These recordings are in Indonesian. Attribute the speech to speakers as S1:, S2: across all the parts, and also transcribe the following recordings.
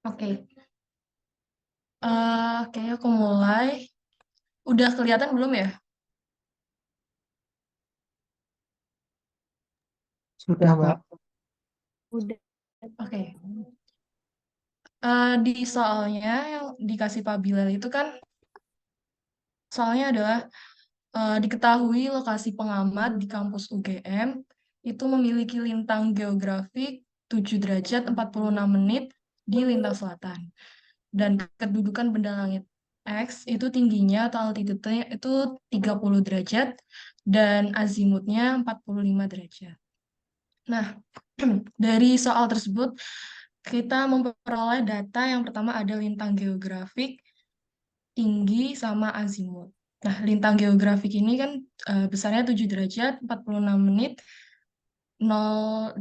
S1: Oke, kayaknya aku mulai. Udah kelihatan belum ya?
S2: Sudah, Mbak.
S3: Udah.
S1: Oke. Di soalnya yang dikasih Pak Bilal itu kan, soalnya adalah diketahui lokasi pengamat di kampus UGM itu memiliki lintang geografik 7 derajat 46 menit di lintang selatan. Dan kedudukan benda langit X itu tingginya atau altitude-nya itu 30 derajat dan azimutnya 45 derajat. Nah, dari soal tersebut kita memperoleh data yang pertama ada lintang geografik, tinggi, sama azimut. Nah, lintang geografik ini kan besarnya 7 derajat, 46 menit, 0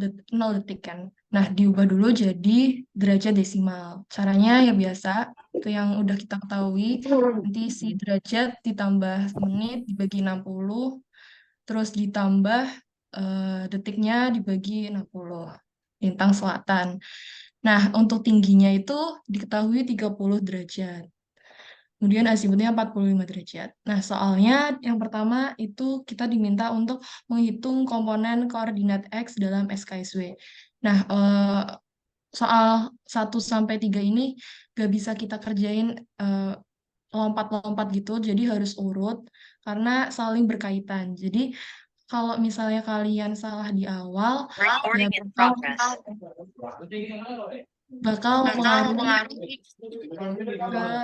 S1: detik kan. Nah, diubah dulu jadi derajat desimal. Caranya ya biasa, itu yang udah kita ketahui. Nanti si derajat ditambah menit dibagi 60, terus ditambah detiknya dibagi 60. Lintang selatan. Nah, untuk tingginya itu diketahui 30 derajat. Kemudian azimutnya 45 derajat. Nah, soalnya yang pertama itu kita diminta untuk menghitung komponen koordinat X dalam SKSW. Nah, soal 1 sampai 3 ini gak bisa kita kerjain eh, lompat-lompat gitu, jadi harus urut karena saling berkaitan. Jadi, kalau misalnya kalian salah di awal, ya bakal mengaruhi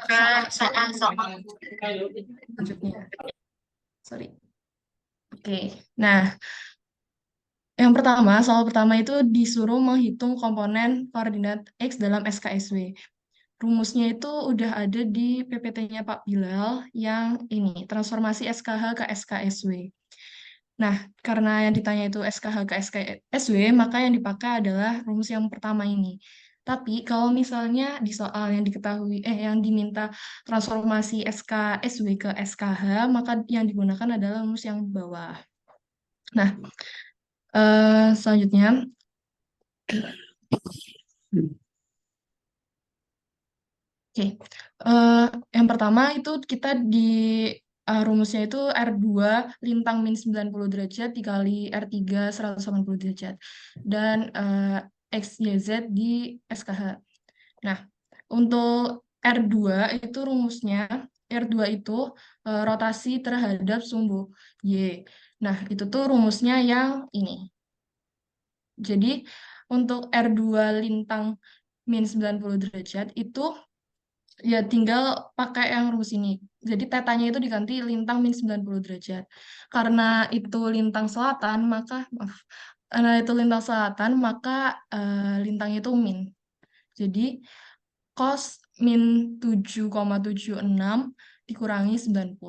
S1: ke soal-soal selanjutnya. Sorry. Oke. Nah, yang pertama, soal pertama itu disuruh menghitung komponen koordinat X dalam SKSW. Rumusnya itu udah ada di PPT-nya Pak Bilal yang ini, transformasi SKH ke SKSW. Nah, karena yang ditanya itu SKH ke SKSW, maka yang dipakai adalah rumus yang pertama ini. Tapi kalau misalnya di soal yang diketahui, yang diminta transformasi SKSW ke SKH, maka yang digunakan adalah rumus yang bawah. Nah, selanjutnya, oke. Yang pertama itu kita di rumusnya itu R2 lintang min 90 derajat dikali R3 180 derajat. Dan X, Y, Z di SKH. Nah, untuk R2 itu rumusnya, R2 itu rotasi terhadap sumbu Y. Nah, itu tuh rumusnya yang ini. Jadi, untuk R2 lintang min 90 derajat itu ya tinggal pakai yang rumus ini. Jadi tetanya itu diganti lintang min 90 derajat. Karena itu lintang selatan, maka maaf, karena itu lintang selatan, maka lintangnya itu min. Jadi cos min 7,76 dikurangi 90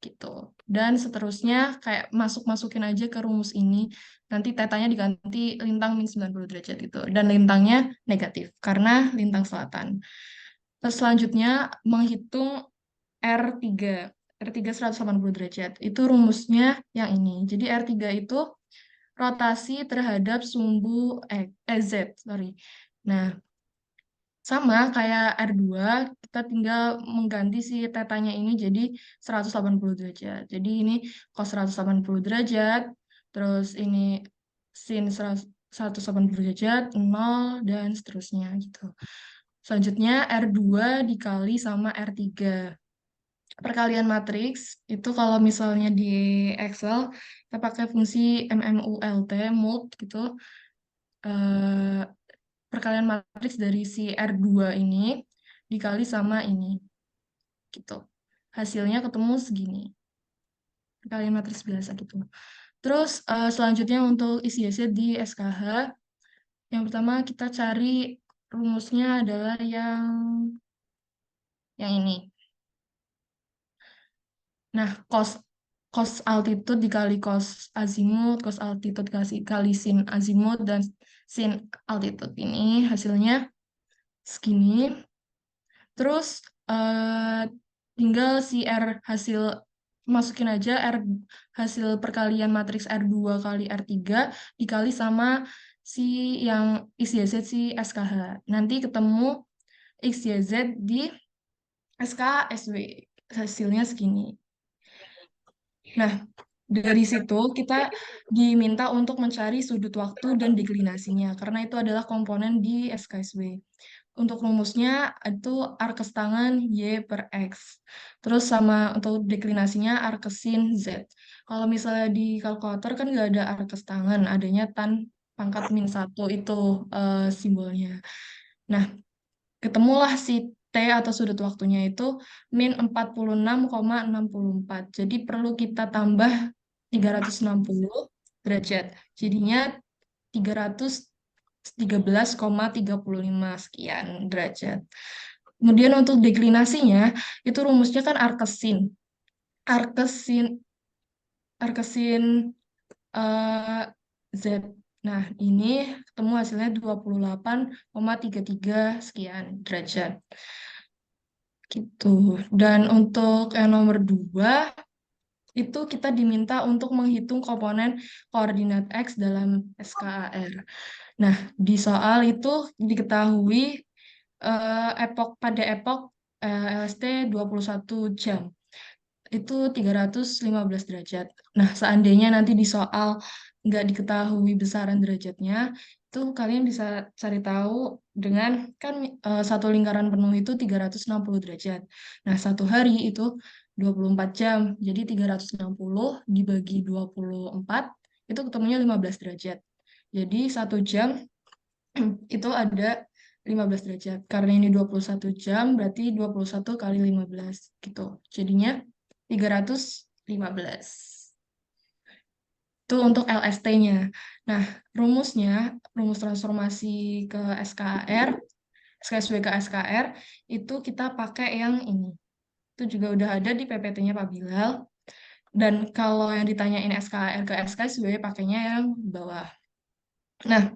S1: gitu. Dan seterusnya kayak masuk-masukin aja ke rumus ini. Nanti tetanya diganti lintang min 90 derajat gitu. Dan lintangnya negatif karena lintang selatan. Terus selanjutnya menghitung R3. R3 180 derajat. Itu rumusnya yang ini. Jadi R3 itu rotasi terhadap sumbu Z, sorry. Nah, sama kayak R2, kita tinggal mengganti si tetanya ini jadi 180 derajat. Jadi ini cos 180 derajat, terus ini sin 180 derajat, 0, dan seterusnya gitu. Selanjutnya R2 dikali sama R3. Perkalian matriks itu kalau misalnya di Excel kita pakai fungsi MMULT, mult gitu. Eh, Perkalian matriks dari si R2 ini dikali sama ini gitu. Hasilnya ketemu segini. Perkalian matriks biasa gitu. Terus selanjutnya untuk isi hasil di SKH, yang pertama kita cari rumusnya adalah yang ini. Nah, cos altitude dikali cos azimut, cos altitude kali sin azimut, dan sin altitude ini hasilnya segini. Terus tinggal si R hasil masukin aja R hasil perkalian matriks R2 kali R3 dikali sama si yang isi hasil si SKH. Nanti ketemu X, Y, Z di SKSW. Hasilnya segini. Nah, dari situ kita diminta untuk mencari sudut waktu dan deklinasinya, karena itu adalah komponen di SKSW. Untuk rumusnya itu arkes tangan Y per X. Terus sama untuk deklinasinya arkesin Z. Kalau misalnya di kalkulator kan nggak ada arkes tangan, adanya tan pangkat -1 itu simbolnya. Nah, ketemulah si T atau sudut waktunya itu min 46,64. Jadi perlu kita tambah 360 derajat. Jadinya 313,35 sekian derajat. Kemudian untuk deklinasinya, itu rumusnya kan arkesin. Arkesin, arkesin eh, Z. Nah, ini ketemu hasilnya 28,33 sekian derajat. Gitu. Dan untuk yang nomor 2, itu kita diminta untuk menghitung komponen koordinat X dalam SKAR. Nah, di soal itu diketahui pada epok LST 21 jam. Itu 315 derajat. Nah, seandainya nanti di soal nggak diketahui besaran derajatnya, itu kalian bisa cari tahu dengan kan satu lingkaran penuh itu 360 derajat. Nah, satu hari itu 24 jam. Jadi 360 dibagi 24 itu ketemunya 15 derajat. Jadi satu jam itu ada 15 derajat. Karena ini 21 jam, berarti 21 kali 15 gitu. Jadinya 315. Itu untuk LST-nya. Nah, rumus transformasi ke SKR, SKSW ke SKR, itu kita pakai yang ini. Itu juga udah ada di PPT-nya Pak Bilal. Dan kalau yang ditanyain SKR ke SKSW, pakainya yang bawah. Nah,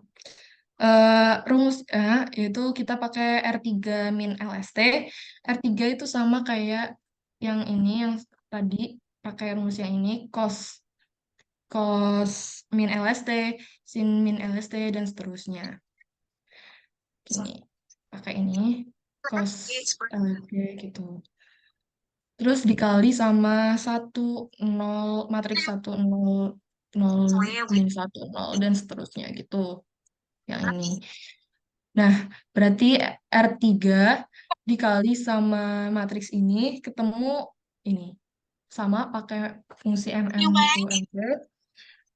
S1: rumusnya itu kita pakai R3 min LST. R3 itu sama kayak yang ini, yang tadi pakai rumus yang ini, cos min LST, sin min LST, dan seterusnya. Gini, pakai ini, cos LST gitu. Terus dikali sama 1, 0, matriks 1, 0, 0, min 1, 0, dan seterusnya gitu. Yang ini. Nah, berarti R3 dikali sama matriks ini ketemu ini. Sama pakai fungsi MMUMB.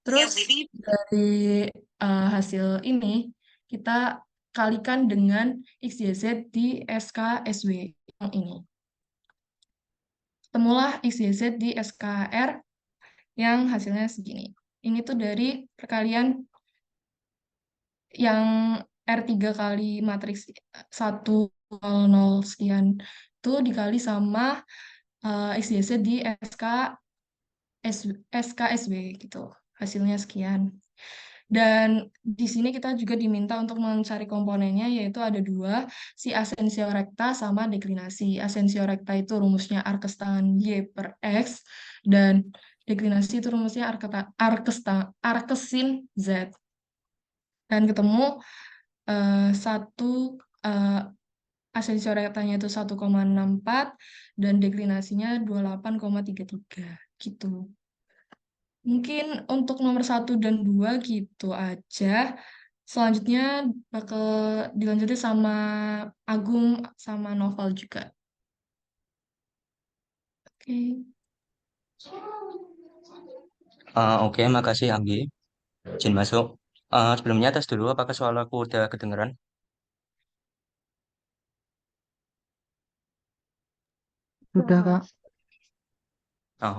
S1: Terus dari hasil ini kita kalikan dengan XYZ di SKSW yang ini. Ketemulah XYZ di SKR yang hasilnya segini. Ini tuh dari perkalian yang R3 kali matriks 100 sekian itu dikali sama XYZ di SKSW gitu. Hasilnya sekian. Dan di sini kita juga diminta untuk mencari komponennya, yaitu ada dua, si asensio rekta sama deklinasi. Asensio rekta itu rumusnya arkes tangan Y per X, dan deklinasi itu rumusnya arkesin Z. Dan ketemu satu eh, asensio rektanya itu 1,64 dan deklinasinya 28,33 gitu. Mungkin untuk nomor 1 dan 2 gitu aja. Selanjutnya bakal dilanjutin sama Agung sama Novel juga. Oke.
S2: Oke, makasih Anggi. Izin masuk. Sebelumnya tes dulu apakah soal aku udah kedengeran?
S3: Sudah, Kak.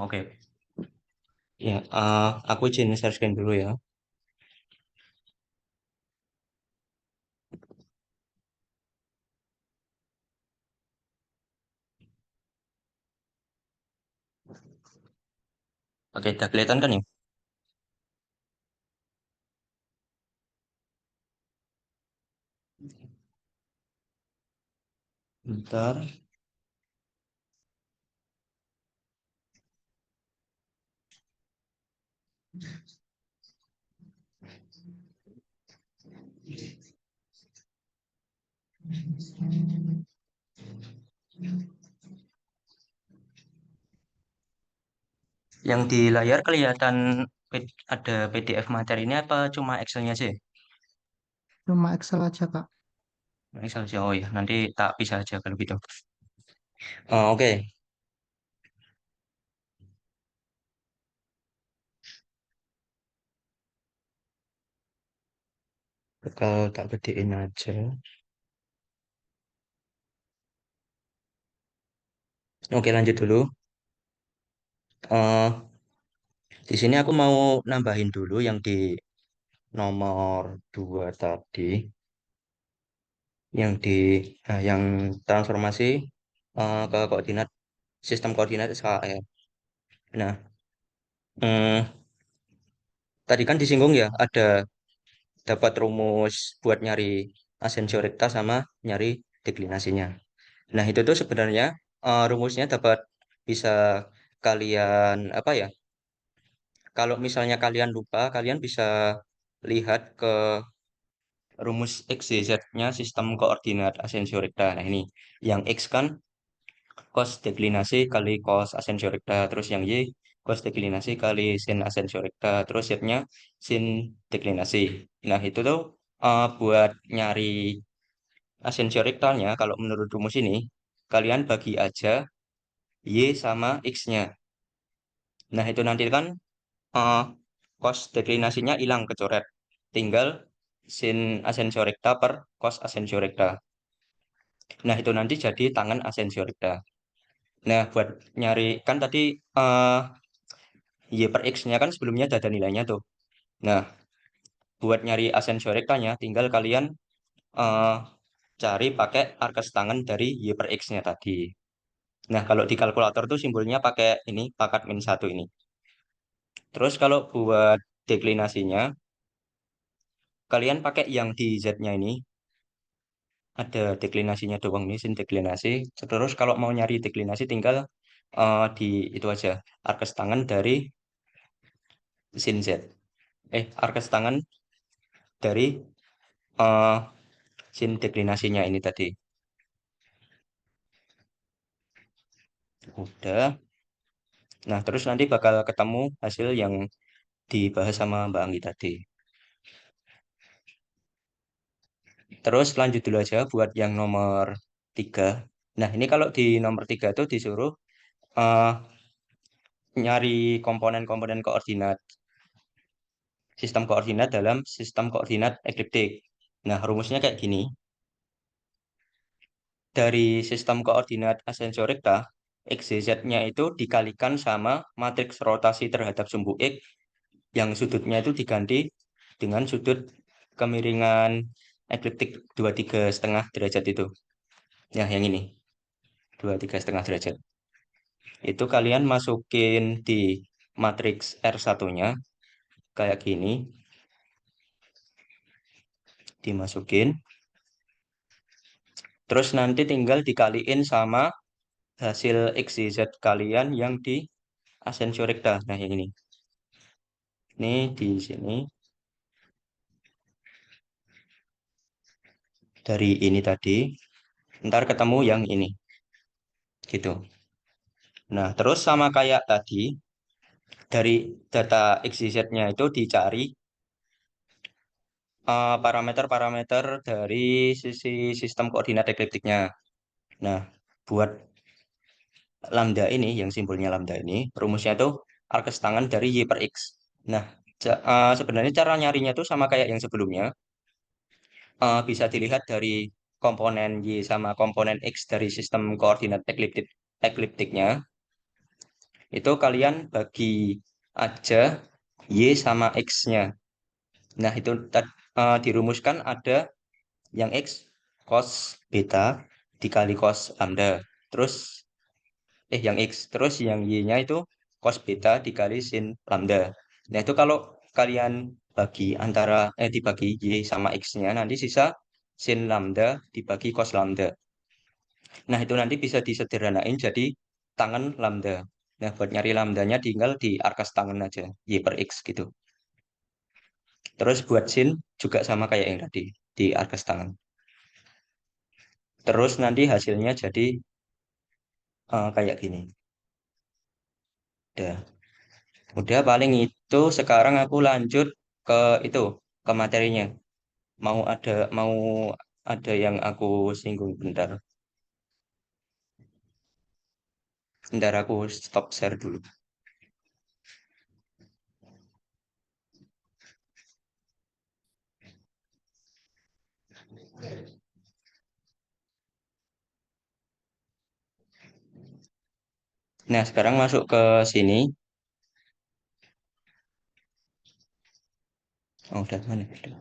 S2: Oke. Ya, aku izin share screen dulu ya. Oke, udah kelihatan kan ya? Bentar. Yang di layar kelihatan ada PDF materi ini apa cuma Excelnya sih?
S3: Cuma Excel aja, Kak.
S2: Excel sih. Oh ya, nanti tak bisa aja kalau gitu. Oke, bakal tak gedein aja. Oke, lanjut dulu. Eh, di sini aku mau nambahin dulu yang di nomor 2 tadi, yang di yang transformasi ke koordinat sistem koordinat SKL. Nah, hmm, tadi kan disinggung ya ada dapat rumus buat nyari asensio sama nyari deklinasinya. Nah, itu tuh sebenarnya rumusnya dapat bisa kalian apa ya? Kalau misalnya kalian lupa, kalian bisa lihat ke rumus X, Y, Z-nya sistem koordinat asensio rekta. Nah, ini yang X kan cos deklinasi kali cos asensio rekta, terus yang Y cos deklinasi kali sin asensio rekta, terus Z-nya sin deklinasi. Nah, itu tuh buat nyari asensio rektalnya, kalau menurut rumus ini, kalian bagi aja Y sama X-nya. Nah, itu nanti kan eh, cos deklinasinya hilang kecoret. Tinggal sin asensio rekta per cos asensio rekta. Nah, itu nanti jadi tangan asensio rekta. Nah, buat nyari, kan tadi eh Y per X-nya kan sebelumnya udah ada nilainya tuh. Nah, buat nyari asensio rektanya, tinggal kalian eh cari pakai arkes tangan dari Y per X-nya tadi. Nah, kalau di kalkulator tuh simbolnya pakai ini, pangkat min satu ini. Terus kalau buat deklinasinya, kalian pakai yang di Z-nya ini, ada deklinasinya doang nih, sin deklinasi. Terus kalau mau nyari deklinasi tinggal di itu aja, arkes tangan dari sin Z. Arkes tangan dari eh, sin deklinasinya ini tadi. Udah. Nah, terus nanti bakal ketemu hasil yang dibahas sama Mbak Anggi tadi. Terus lanjut dulu aja buat yang nomor 3. Nah, ini kalau di nomor 3 tuh disuruh eh, nyari komponen-komponen koordinat. Sistem koordinat dalam sistem koordinat ekliptik. Nah, rumusnya kayak gini. Dari sistem koordinat asensio rekta, X, Y, Z-nya itu dikalikan sama matriks rotasi terhadap sumbu X yang sudutnya itu diganti dengan sudut kemiringan ekliptik 23,5 derajat itu. Ya, yang ini 23,5 derajat. Itu kalian masukin di matriks R1-nya kayak gini, dimasukin. Terus nanti tinggal dikaliin sama hasil X, Y, Z kalian yang di asensio rekta. Nah, yang ini. Ini di sini dari ini tadi, ntar ketemu yang ini. Gitu. Nah, terus sama kayak tadi, dari data X, Y, Z-nya itu dicari parameter-parameter dari sisi sistem koordinat ekliptiknya. Nah, buat lambda ini, yang simbolnya lambda ini, rumusnya itu arkes tangan dari Y per X. Nah, sebenarnya cara nyarinya itu sama kayak yang sebelumnya. Bisa dilihat dari komponen Y sama komponen X dari sistem koordinat ekliptiknya. Itu kalian bagi aja Y sama X-nya. Nah, itu dirumuskan ada yang X cos beta dikali cos lambda. Terus yang X terus yang Y-nya itu cos beta dikali sin lambda. Nah, itu kalau kalian bagi antara dibagi Y sama X-nya nanti sisa sin lambda dibagi cos lambda. Nah, itu nanti bisa disederhanain jadi tangan lambda. Nah, buat nyari lambdanya tinggal di arkas tangan aja, Y per X gitu. Terus buat sin juga sama kayak yang tadi, di arkas tangan. Terus nanti hasilnya jadi kayak gini. Udah. Udah paling itu sekarang aku lanjut ke itu ke materinya. Mau ada yang aku singgung bentar. Bentar aku stop share dulu. Nah, sekarang masuk ke sini. Oh, udah mana? Udah.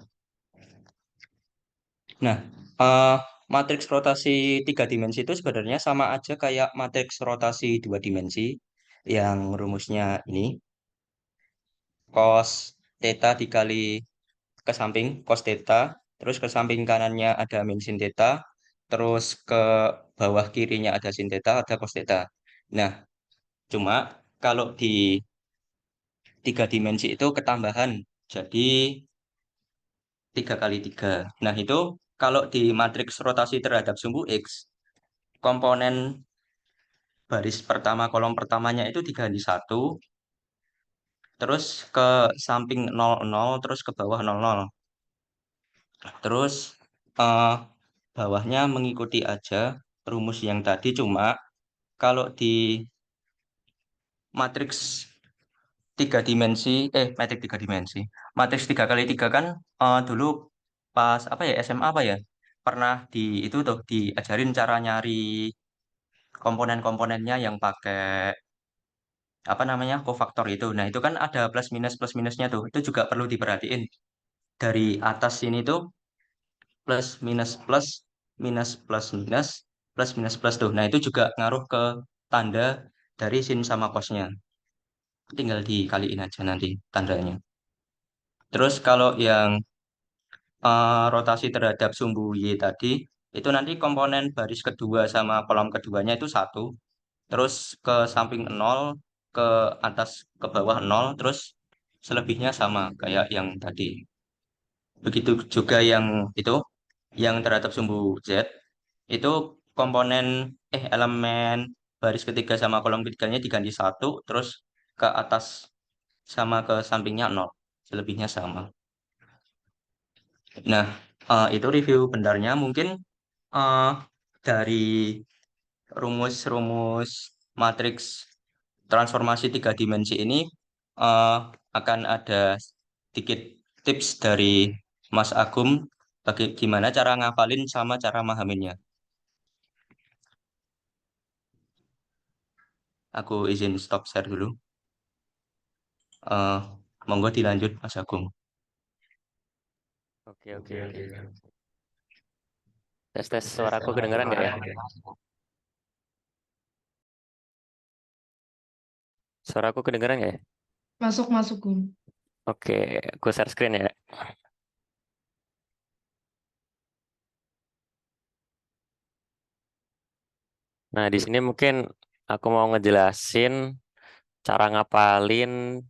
S2: Nah, eh, matriks rotasi 3 dimensi itu sebenarnya sama aja kayak matriks rotasi 2 dimensi yang rumusnya ini cos theta dikali ke samping cos theta, terus ke samping kanannya ada min sin theta, terus ke bawah kirinya ada sin theta, ada cos theta. Nah, cuma kalau di 3 dimensi itu ketambahan, jadi 3 kali 3. Nah, itu kalau di matriks rotasi terhadap sumbu X, komponen baris pertama, kolom pertamanya itu diganti 1, terus ke samping 00, terus ke bawah 00. Terus eh, bawahnya mengikuti aja rumus yang tadi, cuma kalau di matriks 3 dimensi, matriks 3 dimensi, matriks 3 kali 3 kan dulu pas apa ya SMA apa ya pernah di itu tuh diajarin cara nyari komponen-komponennya yang pakai apa namanya kofaktor itu. Nah itu kan ada plus minusnya tuh, itu juga perlu diperhatiin. Dari atas sini tuh plus minus plus minus plus minus plus minus plus tuh. Nah itu juga ngaruh ke tanda dari sin sama cosnya. Tinggal dikaliin aja nanti tandanya. Terus kalau yang rotasi terhadap sumbu Y tadi, itu nanti komponen baris kedua sama kolom keduanya itu 1. Terus ke samping 0, ke atas ke bawah 0, terus selebihnya sama kayak yang tadi. Begitu juga yang itu, yang terhadap sumbu Z, itu komponen elemen baris ketiga sama kolom ketiganya diganti 1, terus ke atas sama ke sampingnya 0, selebihnya sama. Nah, itu review benarnya. Mungkin eh, dari rumus-rumus matriks transformasi 3 dimensi ini eh, akan ada sedikit tips dari Mas Agum bagi gimana cara ngafalin sama cara mahaminnya. Aku izin stop share dulu. Eh, Monggo dilanjut Mas Agum.
S4: Oke, oke. Tes suaraku kedengeran nggak ya? Suaraku kedengeran nggak ya?
S1: Masuk, masuk, Gun.
S4: Oke, aku share screen ya. Nah, di sini mungkin aku mau ngejelasin cara ngapalin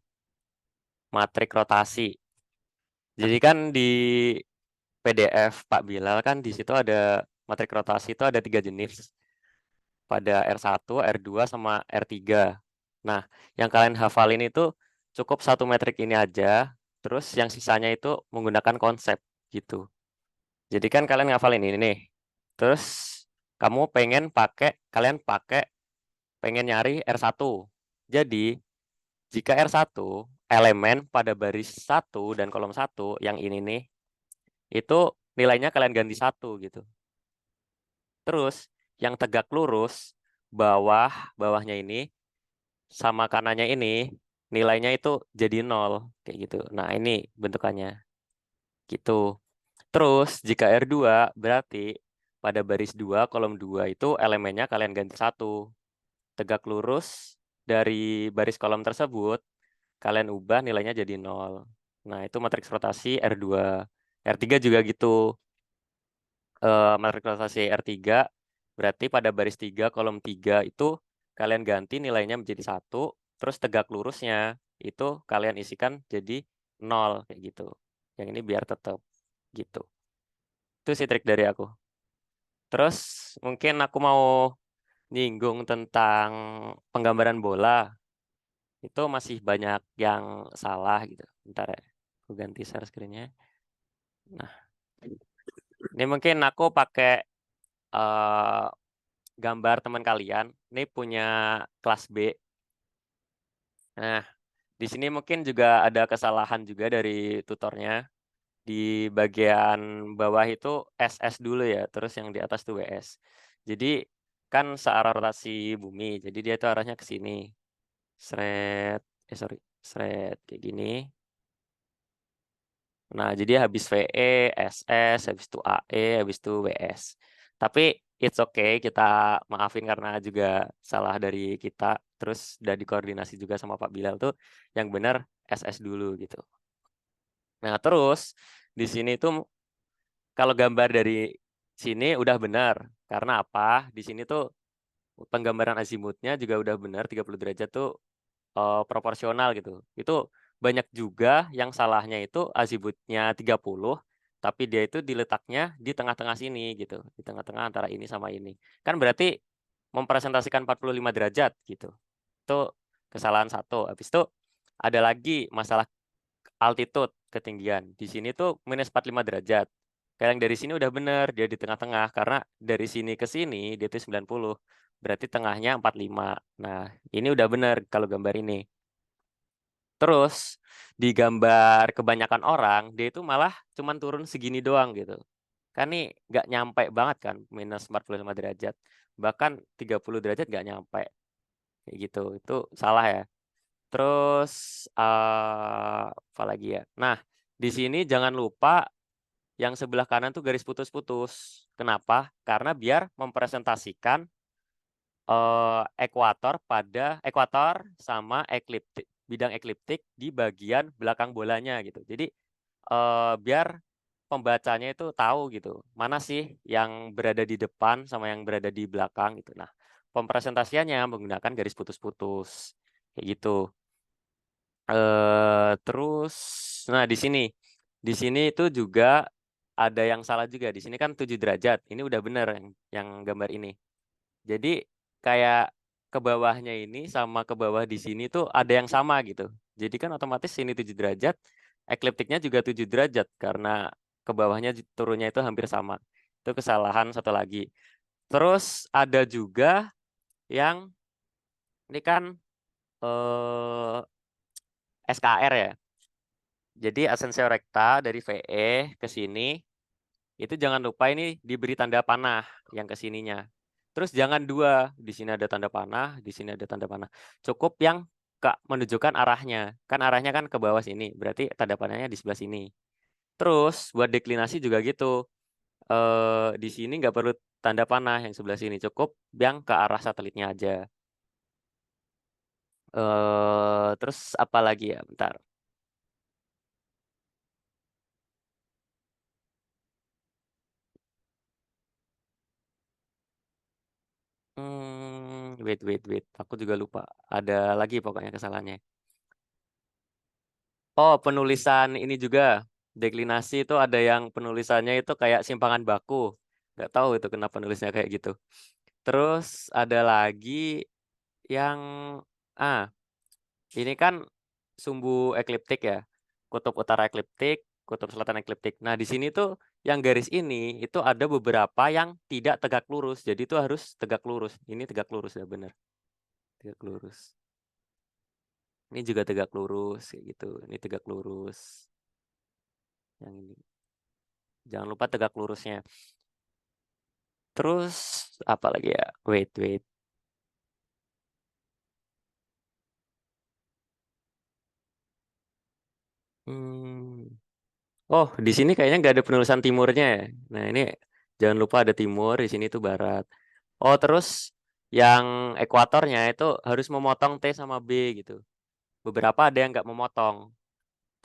S4: matrik rotasi. Jadi kan di PDF Pak Bilal kan di situ ada matrik rotasi itu ada 3 jenis. Pada R1, R2, sama R3. Nah, yang kalian hafalin itu cukup 1 metrik ini aja, terus yang sisanya itu menggunakan konsep gitu. Jadi kan kalian ngafalin ini nih. Terus kalian pengen nyari R1. Jadi, jika R1 elemen pada baris 1 dan kolom 1 yang ini nih, itu nilainya kalian ganti 1 gitu. Terus, yang tegak lurus bawahnya ini sama kanannya ini nilainya itu jadi 0 kayak gitu. Nah, ini bentukannya. Gitu. Terus jika R2 berarti pada baris 2 kolom 2 itu elemennya kalian ganti 1. Tegak lurus dari baris kolom tersebut kalian ubah nilainya jadi 0. Nah, itu matriks rotasi R2. R3 juga gitu. Matriks rotasi R3 berarti pada baris 3 kolom 3 itu kalian ganti nilainya menjadi 1, terus tegak lurusnya itu kalian isikan jadi 0 kayak gitu. Yang ini biar tetap gitu. Itu sih trik dari aku. Terus mungkin aku mau nyinggung tentang penggambaran bola. itu masih banyak yang salah gitu. Bentar ya, aku ganti share screen-nya. Nah, ini mungkin aku pakai gambar teman kalian. Ini punya kelas B. Nah, di sini mungkin juga ada kesalahan juga dari tutornya. Di bagian bawah itu SS dulu ya, terus yang di atas tuh WS. Jadi kan searah rotasi bumi, jadi dia tuh arahnya ke sini. Seret kayak gini. Nah, jadi habis VE, SS, habis itu AE, habis itu WS. Tapi it's okay, kita maafin karena juga salah dari kita. Terus udah dikoordinasi juga sama Pak Bilal tuh yang benar SS dulu gitu. Nah, terus di sini tuh kalau gambar dari sini udah benar. Karena apa? Di sini tuh penggambaran azimutnya juga udah benar 30 derajat tuh proporsional gitu. Itu banyak juga yang salahnya itu azimutnya 30, tapi dia itu diletaknya di tengah-tengah sini gitu. Di tengah-tengah antara ini sama ini. Kan berarti mempresentasikan 45 derajat gitu. Itu kesalahan satu. Habis itu ada lagi masalah altitude, ketinggian. Di sini tuh minus 45 derajat. Kayak yang dari sini udah bener, dia di tengah-tengah. Karena dari sini ke sini, dia tuh 90. Berarti tengahnya 45. Nah, ini udah bener kalau gambar ini. Terus, di gambar kebanyakan orang, dia itu malah cuman turun segini doang gitu. Kan nih nggak nyampe banget kan, minus 45 derajat. Bahkan 30 derajat nggak nyampe. Kayak gitu, itu salah ya. Terus apa lagi ya? Nah, di sini jangan lupa yang sebelah kanan tuh garis putus-putus. Kenapa? Karena biar mempresentasikan ekuator sama ekliptik, bidang ekliptik di bagian belakang bolanya gitu. Jadi biar pembacanya itu tahu gitu, mana sih yang berada di depan sama yang berada di belakang gitu. Nah, pempresentasiannya menggunakan garis putus-putus kayak gitu. Terus, nah di sini itu juga ada yang salah juga. Di sini kan 7 derajat. Ini udah bener yang gambar ini. Jadi kayak ke bawahnya ini sama ke bawah di sini tuh ada yang sama gitu. Jadi kan otomatis sini 7 derajat, ekliptiknya juga 7 derajat karena ke bawahnya turunnya itu hampir sama. Itu kesalahan satu lagi. Terus ada juga yang ini kan eh, SKR ya. Jadi asensio recta dari VE ke sini itu jangan lupa ini diberi tanda panah yang ke sininya. Terus jangan dua, di sini ada tanda panah, di sini ada tanda panah. Cukup yang menunjukkan arahnya. Kan arahnya kan ke bawah sini, berarti tanda panahnya di sebelah sini. Terus buat deklinasi juga gitu. Di sini nggak perlu tanda panah yang sebelah sini, cukup yang ke arah satelitnya aja. Terus apa lagi ya? Bentar. Wait. Aku juga lupa. Ada lagi pokoknya kesalahannya. Oh, penulisan ini juga. Deklinasi itu ada yang penulisannya itu kayak simpangan baku. Nggak tahu itu kenapa nulisnya kayak gitu. Terus ada lagi yang ini kan sumbu ekliptik ya. Kutub utara ekliptik, kutub selatan ekliptik. Nah, di sini tuh yang garis ini itu ada beberapa yang tidak tegak lurus. Jadi itu harus tegak lurus. Ini tegak lurus ya benar. Tegak lurus. Ini juga tegak lurus kayak gitu. Ini tegak lurus. Yang ini. Jangan lupa tegak lurusnya. Terus apa lagi ya? Wait. Oh, di sini kayaknya nggak ada penulisan timurnya ya. Nah, ini jangan lupa ada timur, di sini itu barat. Oh, terus yang ekuatornya itu harus memotong T sama B gitu. Beberapa ada yang nggak memotong.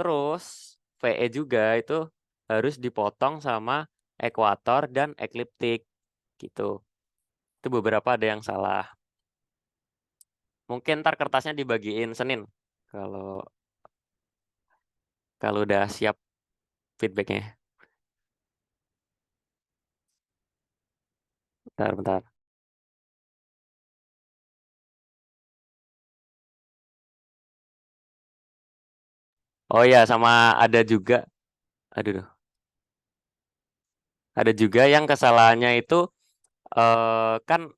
S4: Terus VE juga itu harus dipotong sama ekuator dan ekliptik gitu. Itu beberapa ada yang salah. Mungkin ntar kertasnya dibagiin Senin kalau kalau udah siap feedbacknya. Bentar. Oh ya, sama ada juga, aduh, ada juga yang kesalahannya itu kan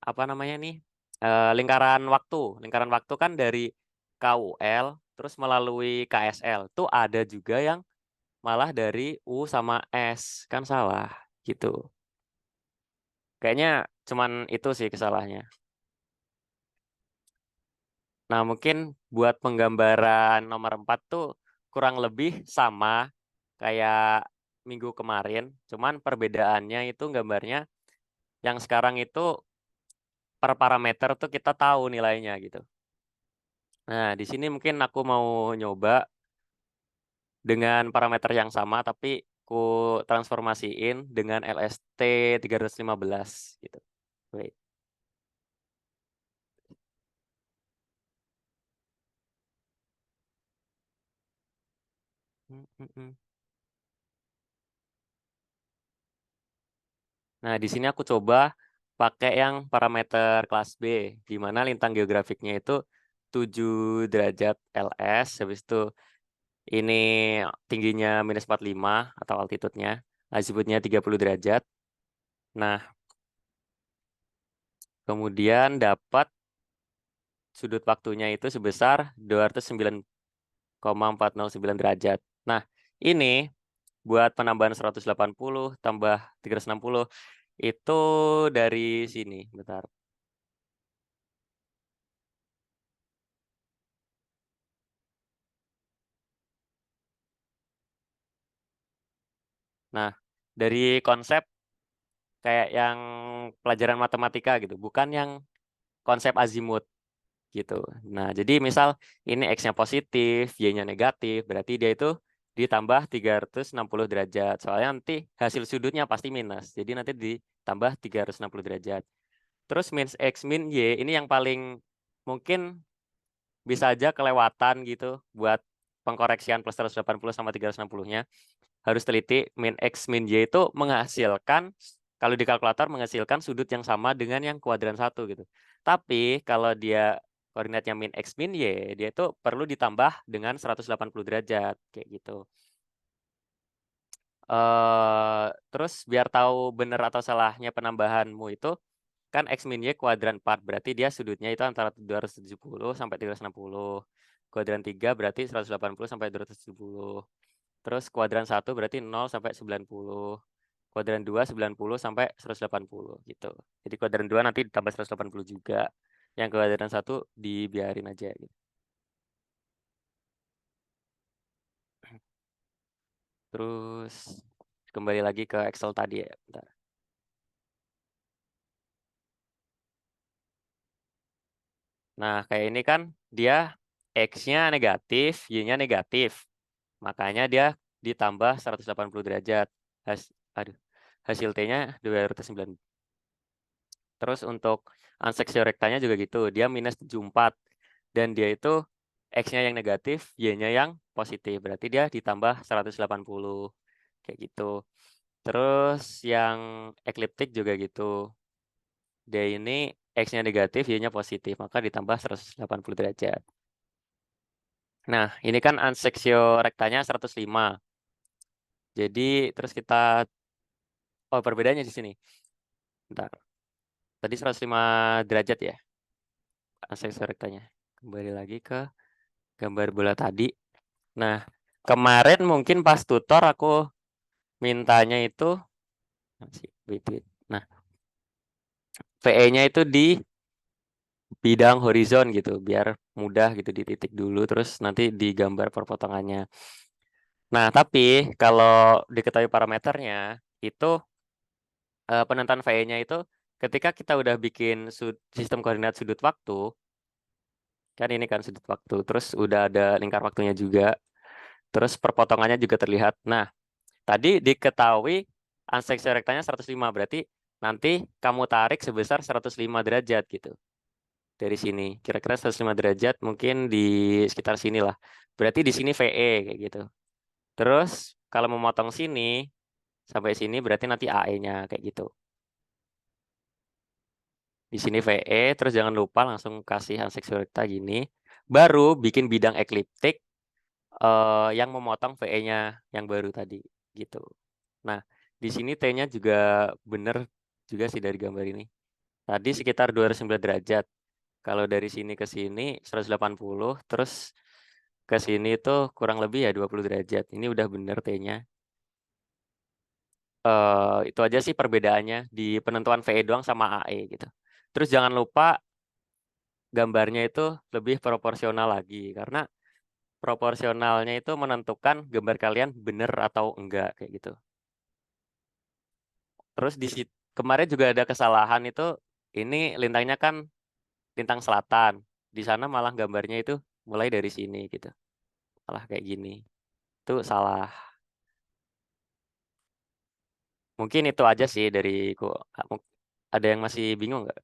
S4: apa namanya nih lingkaran waktu kan dari KUL terus melalui KSL tuh ada juga yang malah dari U sama S kan salah gitu. Kayaknya cuman itu sih kesalahannya. Nah, mungkin buat penggambaran nomor 4 tuh kurang lebih sama kayak minggu kemarin, cuman perbedaannya itu gambarnya yang sekarang itu per parameter tuh kita tahu nilainya gitu. Nah, di sini mungkin aku mau nyoba dengan parameter yang sama tapi ku transformasiin dengan LST 315 gitu. Wait. Mm, mm, mm. Nah, di sini aku coba pakai yang parameter kelas B, di mana lintang geografiknya itu 7 derajat LS, habis itu ini tingginya minus 45 atau altitude-nya, azimutnya 30 derajat. Nah, kemudian dapat sudut waktunya itu sebesar 209,409 derajat. Nah, ini buat penambahan 180 tambah 360 itu dari sini, bentar. Nah, dari konsep kayak yang pelajaran matematika gitu, bukan yang konsep azimut gitu. Nah, jadi misal ini X-nya positif, Y-nya negatif, berarti dia itu ditambah 360 derajat. Soalnya nanti hasil sudutnya pasti minus. Jadi nanti ditambah 360 derajat. Terus min X min Y ini yang paling mungkin bisa aja kelewatan gitu buat pengkoreksian plus 180 sama 360-nya. Harus teliti min X min Y itu menghasilkan, kalau di kalkulator menghasilkan sudut yang sama dengan yang kuadran 1 gitu. Tapi kalau dia koordinatnya min X min Y, dia itu perlu ditambah dengan 180 derajat kayak gitu. Terus biar tahu benar atau salahnya penambahanmu itu kan X min Y kuadran 4, berarti dia sudutnya itu antara 270 sampai 360. Kuadran 3 berarti 180 sampai 270. Terus kuadran 1 berarti 0 sampai 90. Kuadran 2 90 sampai 180 gitu. Jadi kuadran 2 nanti ditambah 180 juga. Yang kuadran 1 dibiarin aja gitu. Terus kembali lagi ke Excel tadi ya. Bentar. Nah, kayak ini kan dia X-nya negatif, Y-nya negatif. Makanya dia ditambah 180 derajat. Aduh, hasil T-nya 209. Terus untuk anseksio rektanya juga gitu. Dia minus 74. Dan dia itu X-nya yang negatif, Y-nya yang positif. Berarti dia ditambah 180. Kayak gitu. Terus yang ekliptik juga gitu. Dia ini X-nya negatif, Y-nya positif. Maka ditambah 180 derajat. Nah, ini kan anseksio rektanya 105. Jadi terus kita perbedaannya di sini. Bentar. Tadi 105 derajat ya anseksio rektanya. Kembali lagi ke gambar bola tadi. Nah, kemarin mungkin pas tutor aku mintanya itu nah, VE-nya itu di bidang horizon gitu, biar mudah gitu dititik dulu terus nanti digambar perpotongannya. Nah, tapi kalau diketahui parameternya itu penentuan VE-nya itu ketika kita udah bikin sistem koordinat sudut waktu, kan ini kan sudut waktu, terus udah ada lingkar waktunya juga, terus perpotongannya juga terlihat. Nah, tadi diketahui anseksio rektanya 105, berarti nanti kamu tarik sebesar 105 derajat gitu. Dari sini, kira-kira 105 derajat mungkin di sekitar sini lah. Berarti di sini VE kayak gitu. Terus kalau memotong sini sampai sini berarti nanti AE-nya kayak gitu. Di sini VE, terus jangan lupa langsung kasih anseksio rekta gini. Baru bikin bidang ekliptik, yang memotong VE-nya yang baru tadi gitu. Nah, di sini T-nya juga bener juga sih dari gambar ini. Tadi sekitar 209 derajat. Kalau dari sini ke sini 180, terus ke sini tuh kurang lebih ya 20 derajat. Ini udah bener T-nya. Itu aja sih perbedaannya di penentuan VE doang sama AE gitu. Terus jangan lupa gambarnya itu lebih proporsional lagi karena proporsionalnya itu menentukan gambar kalian bener atau enggak kayak gitu. Terus kemarin juga ada kesalahan itu, ini lintangnya kan lintang selatan. Di sana malah gambarnya itu mulai dari sini gitu. Malah kayak gini. Itu salah. Mungkin itu aja sih dariku. Ada yang masih bingung nggak?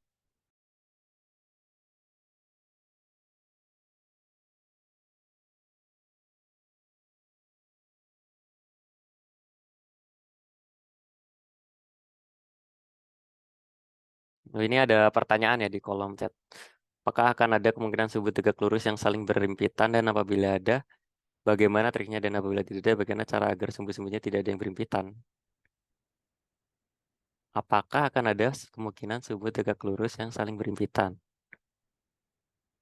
S4: Oh, ini ada pertanyaan ya di kolom chat. Apakah akan ada kemungkinan subuh tegak lurus yang saling berhimpitan, dan apabila ada, bagaimana triknya, dan apabila tidak ada, bagaimana cara agar sumbu-sumbunya tidak ada yang berhimpitan? Apakah akan ada kemungkinan subuh tegak lurus yang saling berhimpitan?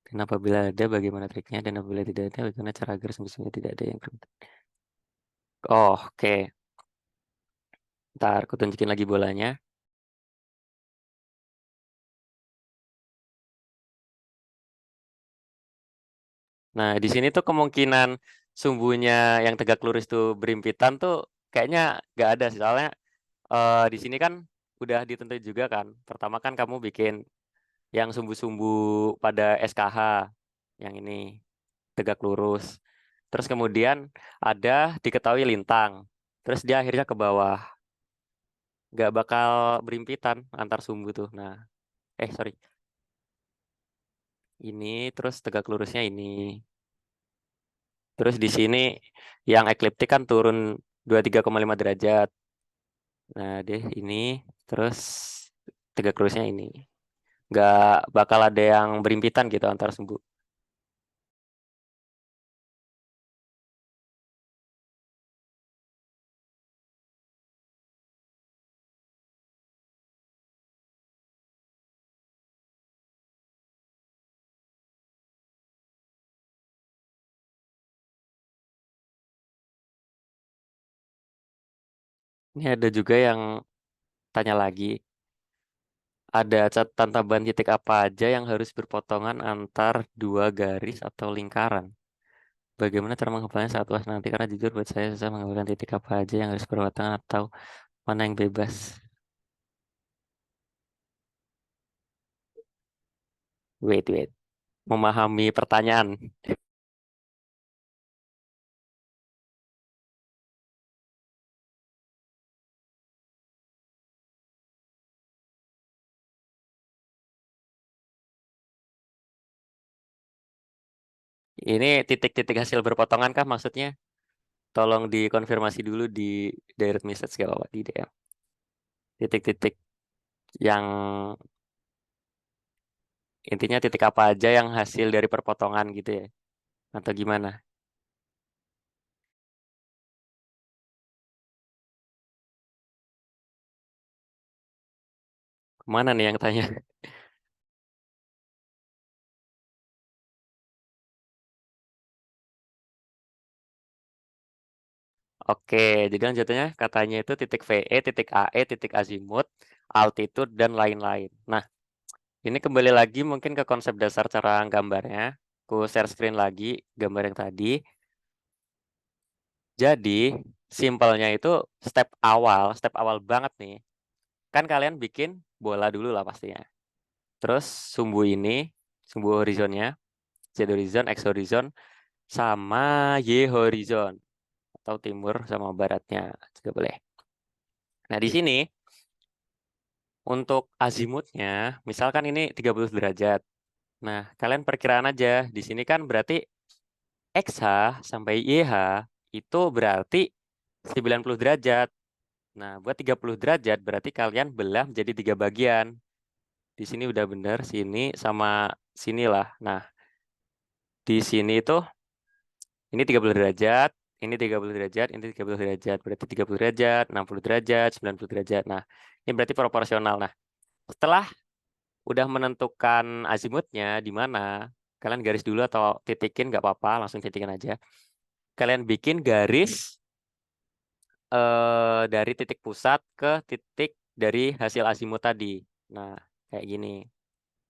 S4: Dan apabila ada, bagaimana triknya? Dan apabila tidak ada, bagaimana cara agar sumbu-sumbunya tidak ada yang berhimpitan? Oh, oke. Ntar aku tunjukin lagi bolanya. Nah, di sini tuh kemungkinan sumbunya yang tegak lurus tuh berhimpitan tuh kayaknya nggak ada sih. Soalnya di sini kan udah ditentuin juga kan. Pertama kan kamu bikin yang sumbu-sumbu pada SKH. Yang ini tegak lurus. Terus kemudian ada diketahui lintang. Terus dia akhirnya ke bawah. Nggak bakal berhimpitan antar sumbu tuh. Nah, sorry. Ini terus tegak lurusnya ini. Terus di sini yang ekliptik kan turun 23,5 derajat. Nah, deh ini terus tegak lurusnya ini. Nggak bakal ada yang berhimpitan gitu antar sumbu. Ini ada juga yang tanya lagi. Ada catatan tambahan titik apa aja yang harus berpotongan antar dua garis atau lingkaran? Bagaimana cara menghafalnya saat uas nanti? Karena jujur buat saya susah menghafalkan titik apa aja yang harus berpotongan atau mana yang bebas. Wait. Memahami pertanyaan. Ini titik-titik hasil berpotongan kah maksudnya? Tolong dikonfirmasi dulu di direct message, gak apa-apa, di DM. Titik-titik yang intinya titik apa aja yang hasil dari perpotongan gitu ya? Atau gimana? Kemana nih yang tanya? Oke, jadi lanjutannya katanya itu titik VE, titik AE, titik azimut, altitude, dan lain-lain. Nah, ini kembali lagi mungkin ke konsep dasar cara gambarnya. Aku share screen lagi gambar yang tadi. Jadi, simpelnya itu step awal banget nih. Kan kalian bikin bola dulu lah pastinya. Terus sumbu ini, sumbu horizonnya, Z horizon, X horizon, sama Y horizon. Atau timur sama baratnya juga boleh. Nah, di sini untuk azimutnya, misalkan ini 30 derajat. Nah, kalian perkiraan aja. Di sini kan berarti XH sampai YH itu berarti 90 derajat. Nah, buat 30 derajat berarti kalian belah menjadi 3 bagian. Di sini udah bener, sini sama sinilah. Nah, di sini itu Ini 30 derajat, ini 30 derajat, ini 30 derajat. Berarti 30 derajat, 60 derajat, 90 derajat. Nah, ini berarti proporsional. Nah, setelah udah menentukan azimutnya di mana, kalian garis dulu atau titikin nggak apa-apa, langsung titikin aja. Kalian bikin garis dari titik pusat ke titik dari hasil azimut tadi. Nah, kayak gini.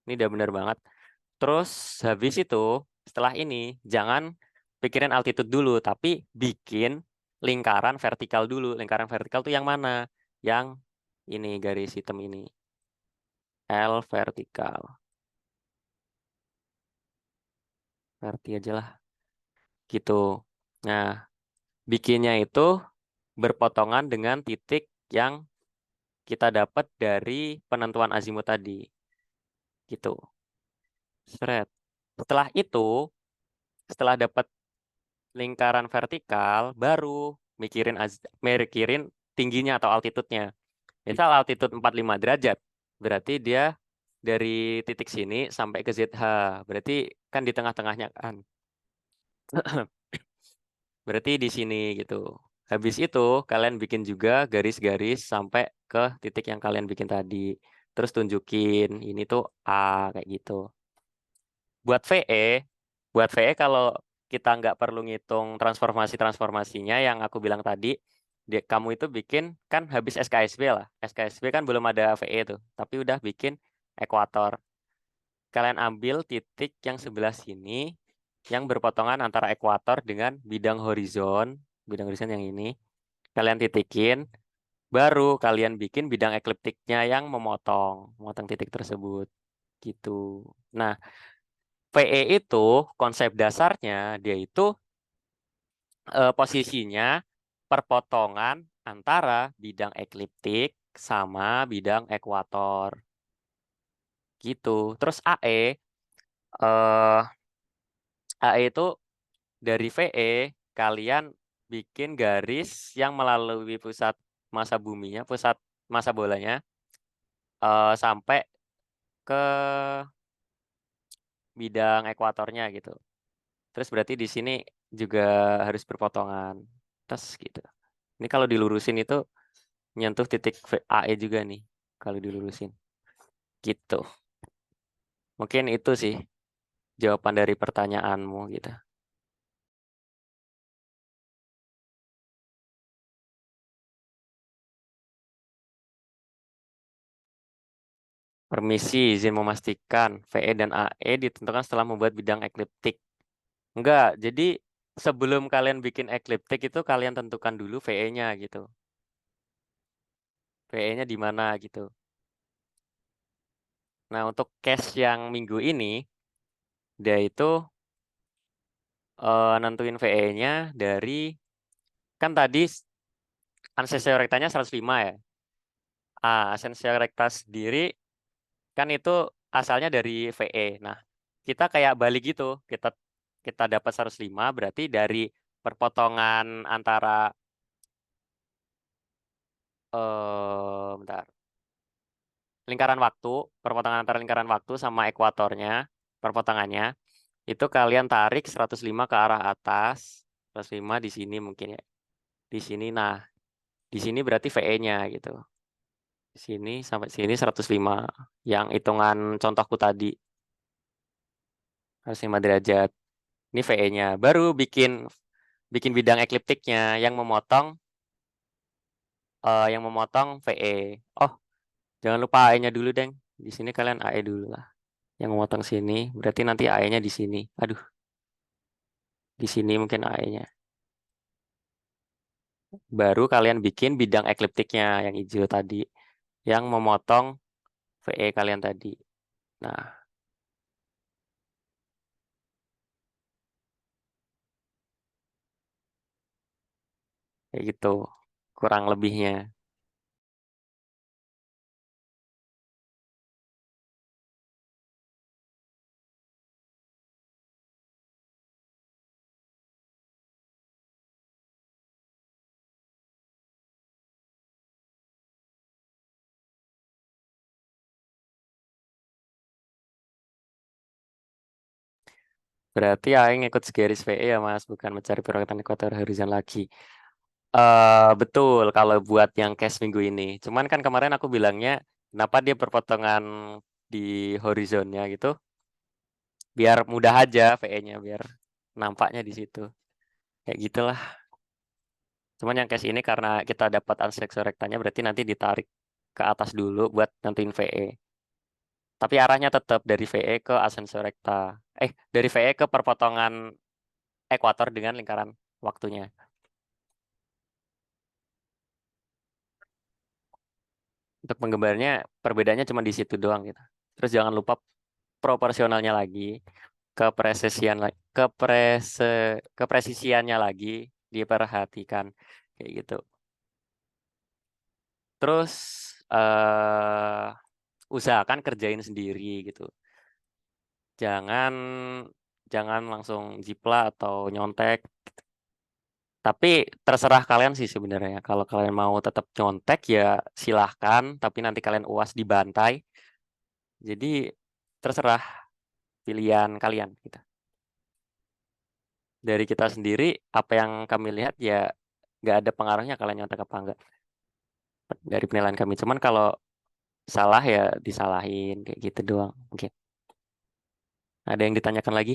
S4: Ini udah bener banget. Terus habis itu, setelah ini, jangan pikirin altitude dulu, tapi bikin lingkaran vertikal dulu. Lingkaran vertikal tuh yang mana? Yang ini, garis hitam ini. L vertikal. Verti aja lah. Gitu. Nah, bikinnya itu berpotongan dengan titik yang kita dapat dari penentuan azimut tadi. Gitu. Seret. Setelah itu, setelah dapat lingkaran vertikal, baru mikirin tingginya atau altitude-nya. Misal altitude 45 derajat, berarti dia dari titik sini sampai ke ZH. Berarti kan di tengah-tengahnya kan. Berarti di sini gitu. Habis itu kalian bikin juga garis-garis sampai ke titik yang kalian bikin tadi. Terus tunjukin ini tuh A kayak gitu. Buat VE, buat VE kalau kita nggak perlu ngitung transformasinya yang aku bilang tadi, kamu itu bikin kan habis SKSB lah. SKSB kan belum ada VE tuh, tapi udah bikin ekuator. Kalian ambil titik yang sebelah sini yang berpotongan antara ekuator dengan bidang horizon yang ini. Kalian titikin, baru kalian bikin bidang ekliptiknya yang memotong titik tersebut gitu. Nah, VE itu konsep dasarnya dia itu posisinya perpotongan antara bidang ekliptik sama bidang ekuator gitu. Terus eh AE itu dari VE kalian bikin garis yang melalui pusat massa buminya, pusat massa bolanya sampai ke bidang ekuatornya gitu. Terus berarti di sini juga harus berpotongan. Terus gitu. Ini kalau dilurusin itu nyentuh titik AE juga nih kalau dilurusin. Gitu. Mungkin itu sih jawaban dari pertanyaanmu gitu. Permisi, izin memastikan VE dan AE ditentukan setelah membuat bidang ekliptik. Enggak, jadi sebelum kalian bikin ekliptik itu kalian tentukan dulu VE-nya gitu. VE-nya di mana gitu. Nah, untuk case yang minggu ini, dia itu nentuin VE-nya dari, kan tadi ansesio rektanya 105 ya. Ansesio rekta sendiri kan itu asalnya dari VE. Nah, kita kayak balik gitu. Kita kita dapat 105 berarti dari perpotongan antara bentar. Lingkaran waktu, perpotongan antara lingkaran waktu sama ekuatornya, perpotongannya itu kalian tarik 105 ke arah atas. 105 di sini mungkin ya. Di sini nah, di sini berarti VE-nya gitu. Di sini sampai sini 105 yang hitungan contohku tadi. 105 derajat. Ini VE-nya. Baru bikin bikin bidang ekliptiknya yang memotong VE. Oh, jangan lupa AE-nya dulu, Deng. Di sini kalian AE dulu lah. Yang memotong sini, berarti nanti AE-nya di sini. Aduh, di sini mungkin AE-nya. Baru kalian bikin bidang ekliptiknya yang hijau tadi. Yang memotong VE kalian tadi. Nah, kayak gitu. Kurang lebihnya. Berarti aing ngikut segaris VE ya Mas, bukan mencari pergerakan ekuator horizon lagi. Betul kalau buat yang case minggu ini. Cuman kan kemarin aku bilangnya kenapa dia berpotongan di horizonnya gitu, biar mudah aja VE-nya, biar nampaknya di situ. Kayak gitulah. Cuman yang case ini karena kita dapat unselect rektanya berarti nanti ditarik ke atas dulu buat nentuin VE. Tapi arahnya tetap dari VE ke ascensor rekta. Dari VE ke perpotongan ekuator dengan lingkaran waktunya. Untuk penggambarnya perbedaannya cuma di situ doang gitu. Terus jangan lupa proporsionalnya lagi, kepresisiannya lagi diperhatikan kayak gitu. Terus usahakan kerjain sendiri gitu. Jangan jangan langsung jipla atau nyontek. Tapi terserah kalian sih sebenarnya. Kalau kalian mau tetap nyontek ya silahkan. Tapi nanti kalian UAS dibantai. Jadi terserah pilihan kalian gitu. Dari kita sendiri apa yang kami lihat ya nggak ada pengaruhnya kalian nyontek apa enggak dari penilaian kami. Cuman kalau salah ya disalahin kayak gitu doang. Mungkin ada yang ditanyakan lagi?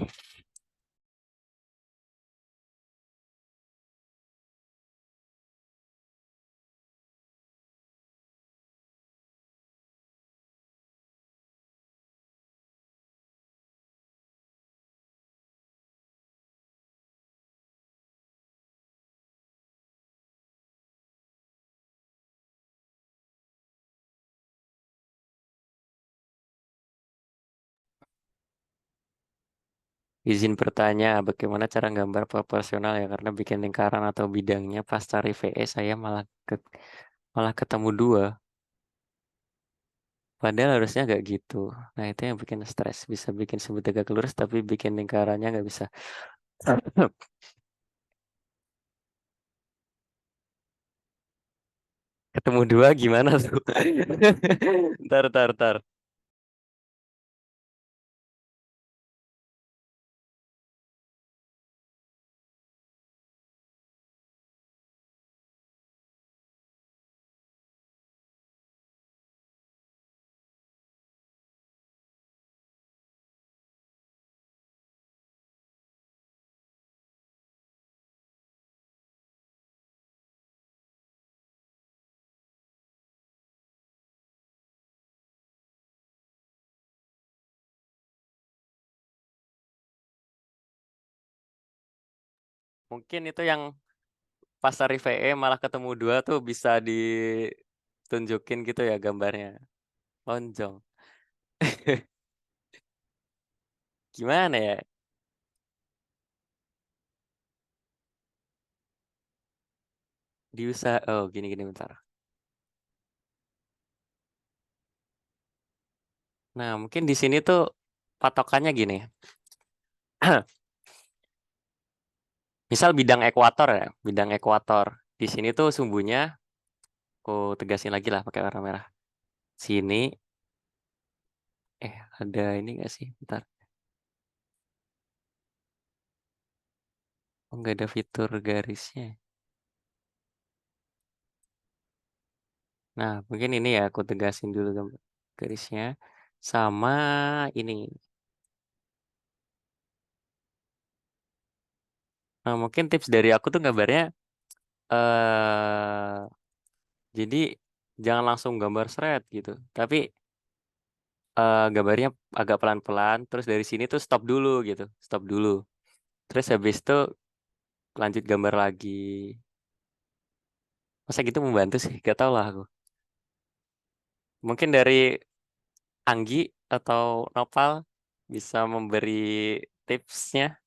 S4: Izin bertanya, bagaimana cara gambar proporsional ya? Karena bikin lingkaran atau bidangnya pas cari VE saya malah ketemu 2. Padahal harusnya nggak gitu. Nah itu yang bikin stres. Bisa bikin sebut tegak lurus tapi bikin lingkarannya nggak bisa. Ketemu 2 gimana tuh? Ntar. Mungkin itu yang pas cari VE malah ketemu 2 tuh bisa ditunjukin gitu ya gambarnya. Lonjong. Gimana ya? Oh gini bentar. Nah mungkin di sini tuh patokannya gini. Misal bidang ekuator ya, bidang ekuator. Di sini tuh sumbunya, aku tegasin lagi lah pakai warna merah. Sini, ada ini nggak sih? Bentar. Oh, nggak ada fitur garisnya. Nah, mungkin ini ya aku tegasin dulu garisnya. Sama ini. Nah, mungkin tips dari aku tuh gambarnya, eh jadi jangan langsung gambar seret gitu. Tapi gambarnya agak pelan-pelan. Terus dari sini tuh stop dulu gitu. Stop dulu. Terus habis itu lanjut gambar lagi. Masa gitu membantu sih? Gak tau lah aku. Mungkin dari Anggi atau Nopal bisa memberi tipsnya.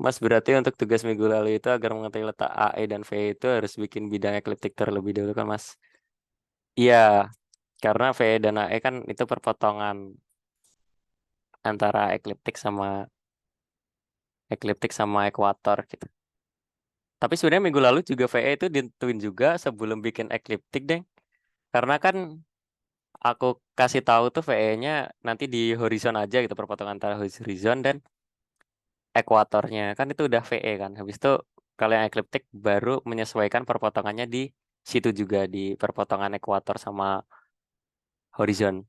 S4: Mas berarti untuk tugas minggu lalu itu agar mengetahui letak AE dan VE itu harus bikin bidang ekliptik terlebih dahulu kan Mas? Iya, karena VE dan AE kan itu perpotongan antara ekliptik sama ekuator gitu. Tapi sebenarnya minggu lalu juga VE itu ditentuin juga sebelum bikin ekliptik deh. Karena kan aku kasih tahu tuh VE-nya nanti di horizon aja gitu, perpotongan antara horizon dan ekuatornya. Kan itu udah VE kan. Habis itu kalau yang ekliptik baru menyesuaikan perpotongannya di situ juga, di perpotongan ekuator sama horizon.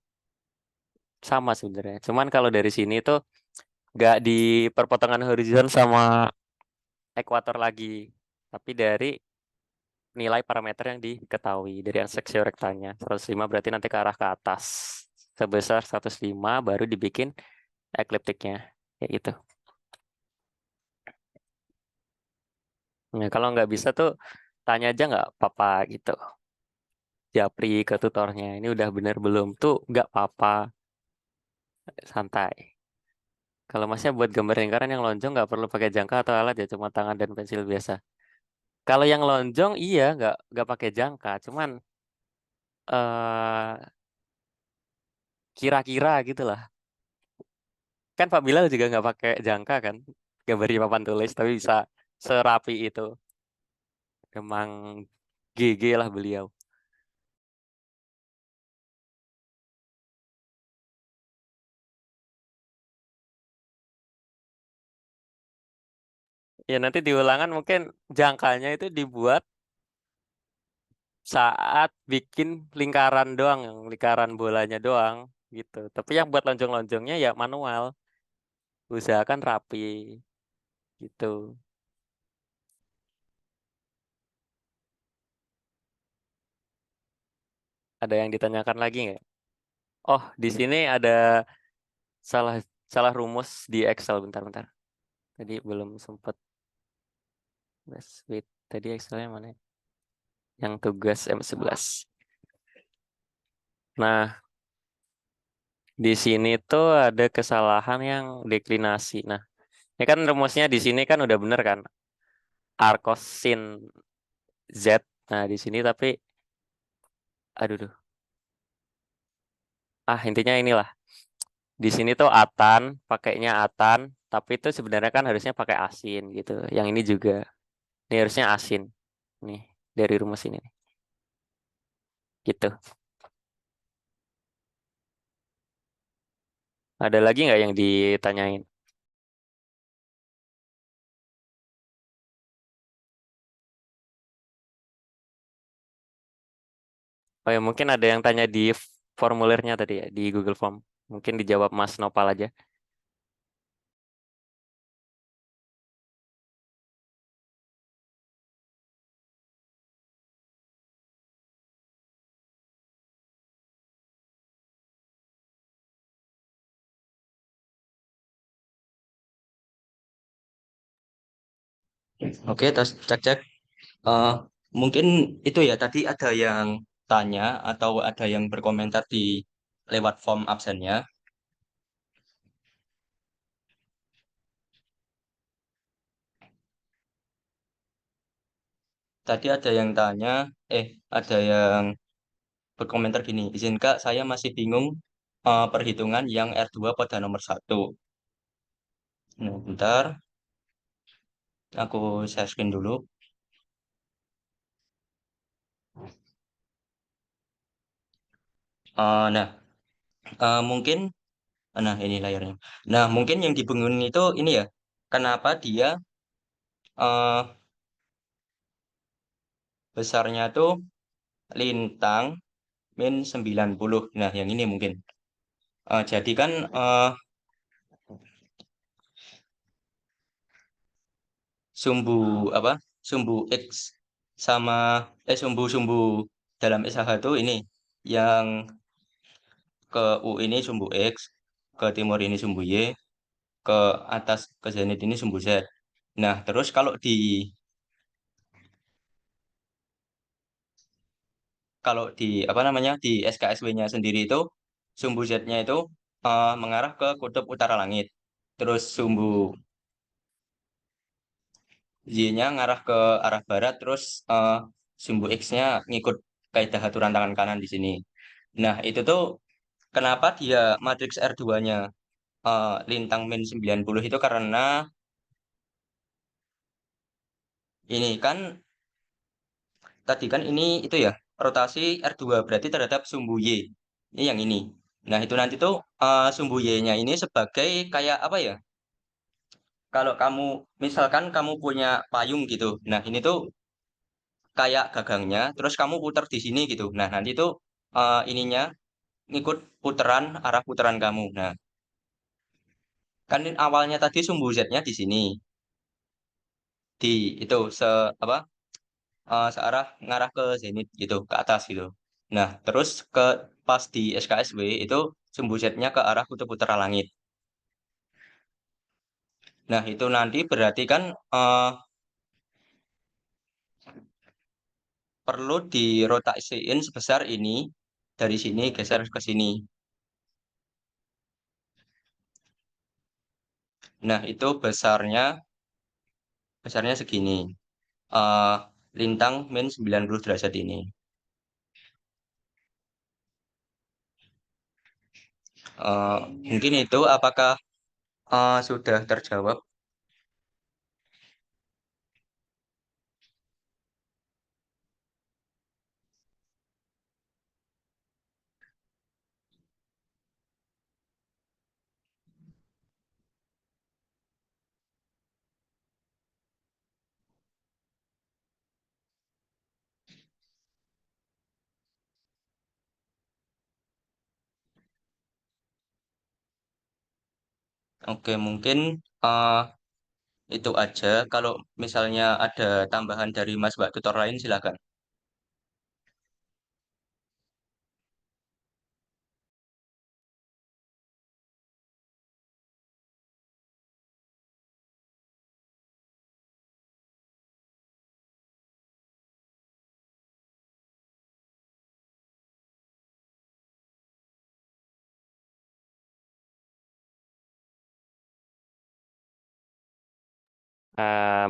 S4: Sama sebenarnya. Cuman kalau dari sini tuh nggak di perpotongan horizon sama ekuator lagi, tapi dari nilai parameter yang diketahui dari seksio rektanya. 105 berarti nanti ke arah ke atas. Sebesar 105 baru dibikin ekliptiknya. Kayak gitu. Nah, kalau nggak bisa tuh tanya aja nggak apa-apa gitu. Japri ke tutornya. Ini udah bener belum? Tuh nggak apa-apa. Santai. Kalau masnya buat gambar lingkaran yang lonjong nggak perlu pakai jangka atau alat ya, cuma tangan dan pensil biasa. Kalau yang lonjong iya nggak pakai jangka, cuman eh kira-kira gitu lah. Kan Pak Bilal juga nggak pakai jangka kan, gambar di papan tulis, tapi bisa serapi itu. Emang GG lah beliau. Ya nanti di ulangan mungkin jangkanya itu dibuat saat bikin lingkaran doang, yang lingkaran bolanya doang gitu. Tapi yang buat lonjong-lonjongnya ya manual. Usahakan rapi gitu. Ada yang ditanyakan lagi nggak? Oh, di sini ada salah salah rumus di Excel, bentar-bentar. Tadi belum sempat. Wait, tadi Excelnya mana, ya? Yang tugas M11. Nah, di sini tuh ada kesalahan yang deklinasi. Nah, ini kan rumusnya di sini kan udah bener kan? Arcosin Z. Nah, di sini tapi aduh duh. Intinya inilah. Di sini tuh atan, pakainya atan, tapi itu sebenarnya kan harusnya pakai asin gitu. Yang ini juga. Ini harusnya asin. Nih, dari rumus ini. Gitu. Ada lagi nggak yang ditanyain? Oh ya, mungkin ada yang tanya di formulirnya tadi ya, di Google Form. Mungkin dijawab Mas Nopal aja.
S2: Oke, tes cek cek. Eh, Mungkin itu ya tadi ada yang tanya atau ada yang berkomentar di lewat form absennya. Tadi ada yang tanya, ada yang berkomentar gini, izin Kak, saya masih bingung perhitungan yang R2 pada nomor satu. Nah, bentar, aku share screen dulu. Nah, mungkin, nah ini layarnya. Nah, mungkin yang dibingungin itu ini ya, kenapa dia eh, besarnya tuh lintang min 90. Nah, yang ini mungkin. Jadi kan sumbu apa? Sumbu X sama sumbu-sumbu dalam SH itu ini yang ke U ini sumbu X, ke timur ini sumbu Y, ke atas ke zenit ini sumbu Z. Nah, terus kalau di apa namanya di SKSW-nya sendiri itu sumbu Z-nya itu mengarah ke kutub utara langit. Terus sumbu Y-nya ngarah ke arah barat, terus sumbu X-nya ngikut kaidah aturan tangan kanan di sini. Nah, itu tuh kenapa dia matriks R2-nya lintang min 90 itu karena Ini kan tadi kan ini itu ya rotasi R2 berarti terhadap sumbu Y. Ini yang ini. Nah, itu nanti tuh sumbu Y-nya ini sebagai kayak apa ya? Kalau kamu misalkan kamu punya payung gitu. Nah, ini tuh kayak gagangnya, terus kamu putar di sini gitu. Nah, nanti tuh ininya ngikut puteran arah puteran kamu. Nah, kan awalnya tadi sumbu Z-nya di sini. Di itu apa? Searah ngarah ke zenit gitu, ke atas gitu. Nah, terus pas di SKSW itu sumbu Z-nya ke arah kutub utara langit. Nah, itu nanti berarti kan perlu dirotasiin sebesar ini dari sini geser ke sini. Nah, itu besarnya segini. eh Lintang min 90 derajat ini. Eh, Mungkin itu apakah sudah terjawab? Oke, mungkin eh, itu aja. Kalau misalnya ada tambahan dari Mas Mbak tutor lain, silakan.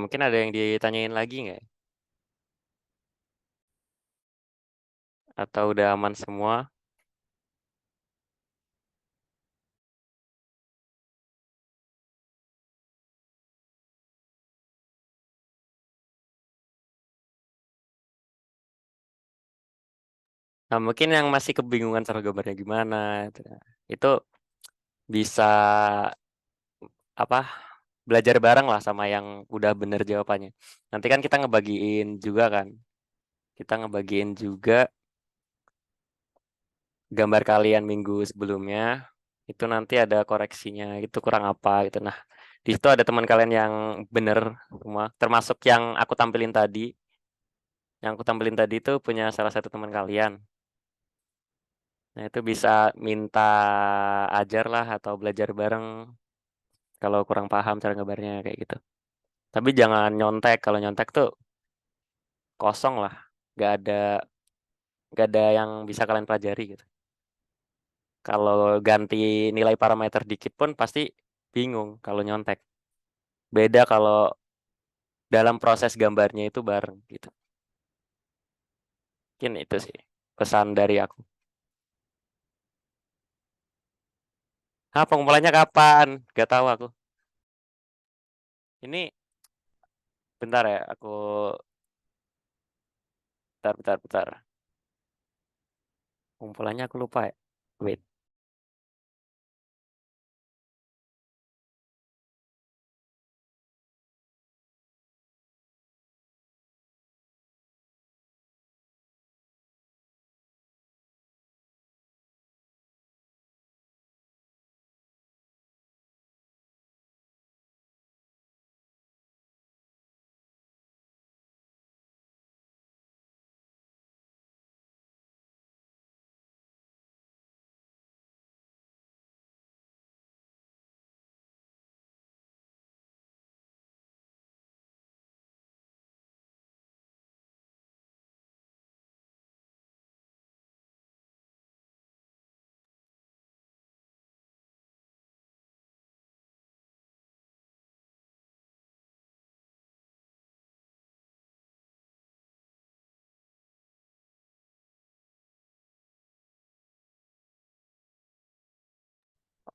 S4: Mungkin ada yang ditanyain lagi nggak? Atau udah aman semua? Nah, mungkin yang masih kebingungan cara gambarnya gimana, itu bisa apa belajar bareng lah sama yang udah bener jawabannya. Nanti kan kita ngebagiin juga kan. Kita ngebagiin juga gambar kalian minggu sebelumnya. Itu nanti ada koreksinya, itu kurang apa gitu. Nah, di situ ada teman kalian yang bener semua, termasuk yang aku tampilin tadi. Yang aku tampilin tadi itu punya salah satu teman kalian. Nah, itu bisa minta ajar lah atau belajar bareng kalau kurang paham cara gambarnya kayak gitu. Tapi jangan nyontek. Kalau nyontek tuh kosong lah. Gak ada gak ada yang bisa kalian pelajari gitu. Kalau ganti nilai parameter dikit pun pasti bingung kalau nyontek. Beda kalau dalam proses gambarnya itu bareng gitu. Mungkin itu sih pesan dari aku. Pengumpulannya kapan? Gak tahu aku. Ini bentar ya, aku bentar. Pengumpulannya aku lupa ya. Wait.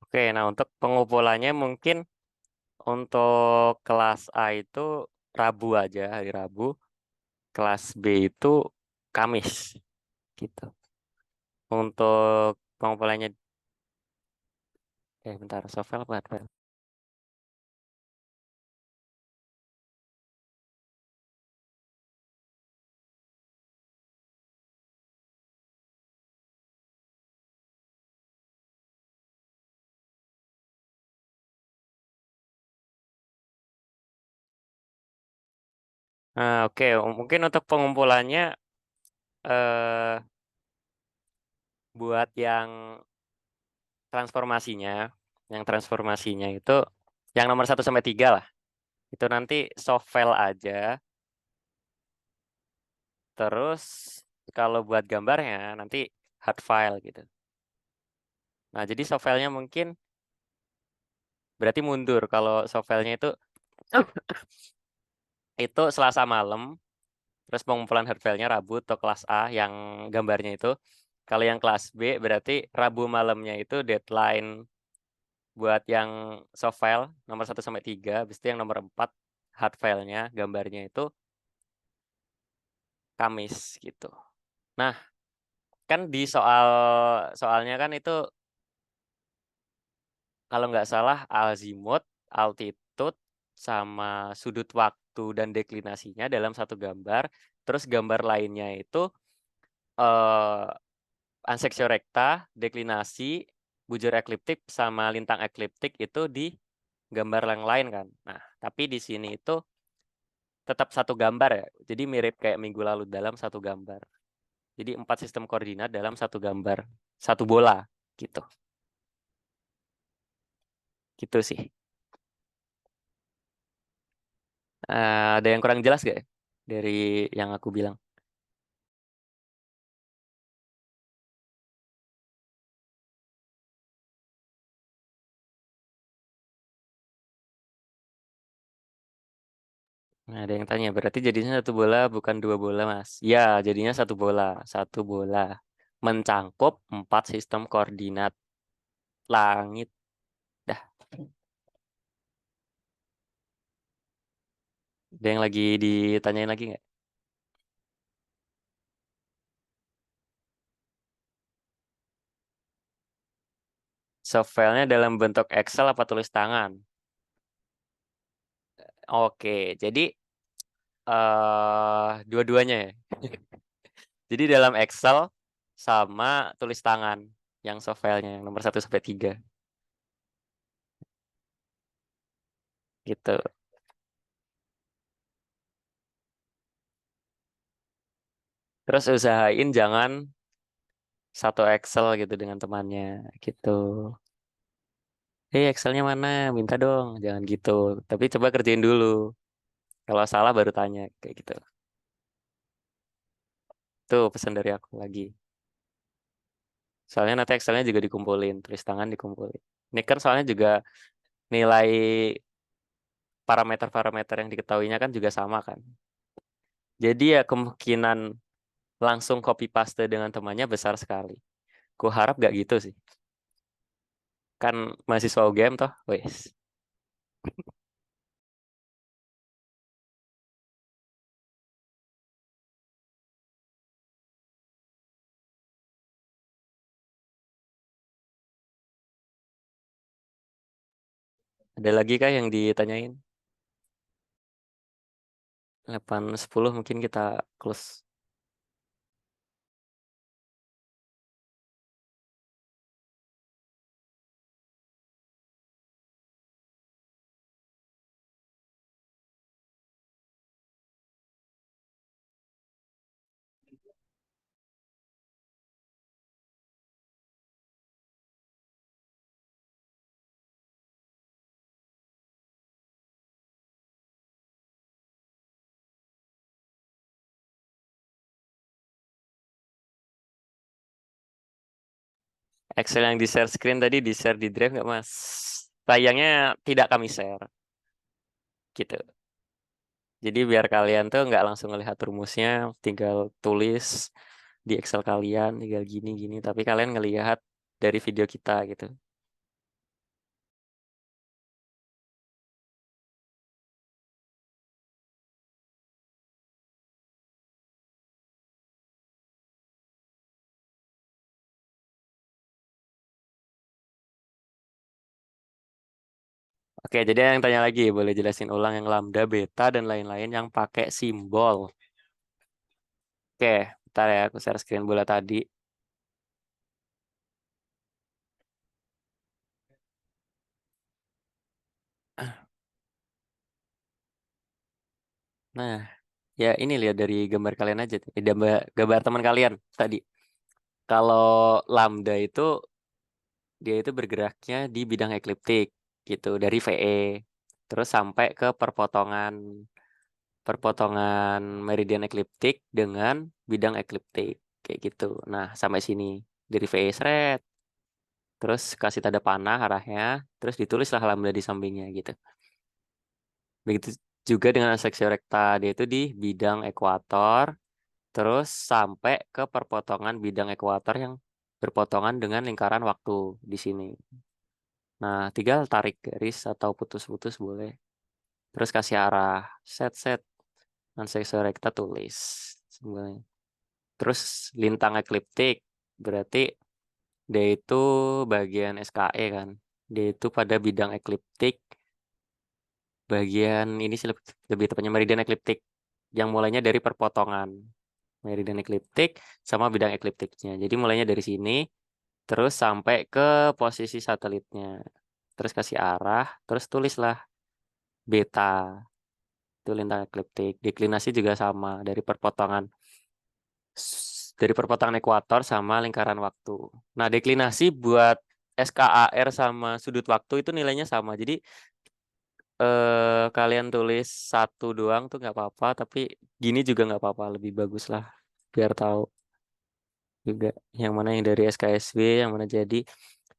S4: Oke, nah untuk pengumpulannya mungkin untuk kelas A itu Rabu aja, hari Rabu. Kelas B itu Kamis gitu. Untuk pengumpulannya bentar, Sovel apa hardfile? Oke, mungkin untuk pengumpulannya eh buat yang transformasinya itu yang nomor 1 sampai 3 lah. Itu nanti softfile aja. Terus kalau buat gambarnya nanti hard file gitu. Nah, jadi softfile-nya mungkin berarti mundur kalau softfile-nya itu Selasa malam. Terus pengumpulan hard file-nya Rabu atau kelas A yang gambarnya itu. Kalau yang kelas B berarti Rabu malamnya itu deadline buat yang soft file nomor 1 sampai 3, habis itu yang nomor 4 hard file-nya gambarnya itu Kamis gitu. Nah, kan di soalnya kan itu kalau nggak salah azimut, altitude, sama sudut waktu dan deklinasinya dalam satu gambar. Terus gambar lainnya itu eh anseksio rekta, deklinasi, bujur ekliptik sama lintang ekliptik itu di gambar yang lain kan. Nah, tapi di sini itu tetap satu gambar ya. Jadi mirip kayak minggu lalu dalam satu gambar. Jadi 4 sistem koordinat dalam satu gambar, satu bola gitu. Gitu sih. Ada yang kurang jelas gak ya dari yang aku bilang? Nah, ada yang tanya, berarti jadinya satu bola bukan dua bola, Mas? Ya, jadinya satu bola. Satu bola mencangkup 4 sistem koordinat langit. Dah, ada yang lagi ditanyain lagi nggak? Softfile-nya dalam bentuk Excel apa tulis tangan? Oke, jadi dua-duanya ya. Jadi dalam Excel sama tulis tangan yang softfile-nya yang nomor 1 sampai 3 gitu. Terus usahain jangan satu Excel gitu dengan temannya gitu. Excelnya mana? Minta dong, jangan gitu. Tapi coba kerjain dulu. Kalau salah baru tanya kayak gitu. Tuh pesan dari aku lagi. Soalnya nanti Excelnya juga dikumpulin, tulis tangan dikumpulin. Ini kan soalnya juga nilai parameter-parameter yang diketahuinya kan juga sama kan. Jadi ya kemungkinan langsung copy paste dengan temannya besar sekali. Ku harap gak gitu sih. Kan mahasiswa UGM toh, wes. Ada lagi kah yang ditanyain? 8.10 mungkin kita close. Excel yang di share screen tadi di share di drive nggak Mas? Sayangnya tidak kami share. Gitu. Jadi biar kalian tuh nggak langsung melihat rumusnya, tinggal tulis di Excel kalian, tinggal gini-gini. Tapi kalian ngelihat dari video kita gitu. Oke, jadi yang tanya lagi, boleh jelasin ulang yang lambda, beta, dan lain-lain yang pakai simbol. Oke, bentar ya, aku share screen bola tadi. Nah, ya ini lihat dari gambar kalian aja. Gambar teman kalian tadi. Kalau lambda itu, dia itu bergeraknya di bidang ekliptik, gitu, dari VE. Terus sampai ke perpotongan perpotongan meridian ekliptik dengan bidang ekliptik kayak gitu. Nah, sampai sini dari VE seret, terus kasih tanda panah arahnya, terus ditulislah lambda di sampingnya gitu. Begitu juga dengan aseksio rekta, dia itu di bidang ekuator, terus sampai ke perpotongan bidang ekuator yang berpotongan dengan lingkaran waktu di sini. Nah, tinggal tarik garis atau putus-putus boleh. Terus kasih arah, set. Aseksio rekta tulis simbolnya. Terus lintang ekliptik berarti dia itu bagian SKE kan. Dia itu pada bidang ekliptik bagian ini sih lebih tepatnya meridian ekliptik yang mulainya dari perpotongan meridian ekliptik sama bidang ekliptiknya. Jadi mulainya dari sini terus sampai ke posisi satelitnya. Terus kasih arah, terus tulislah beta. Itu lintang ekliptik. Deklinasi juga sama dari perpotongan ekuator sama lingkaran waktu. Nah, deklinasi buat SKAR sama sudut waktu itu nilainya sama. Jadi kalian tulis satu doang tuh nggak apa-apa, tapi gini juga nggak apa-apa, lebih bagus lah biar tahu juga yang mana yang dari SKSW, yang mana jadi,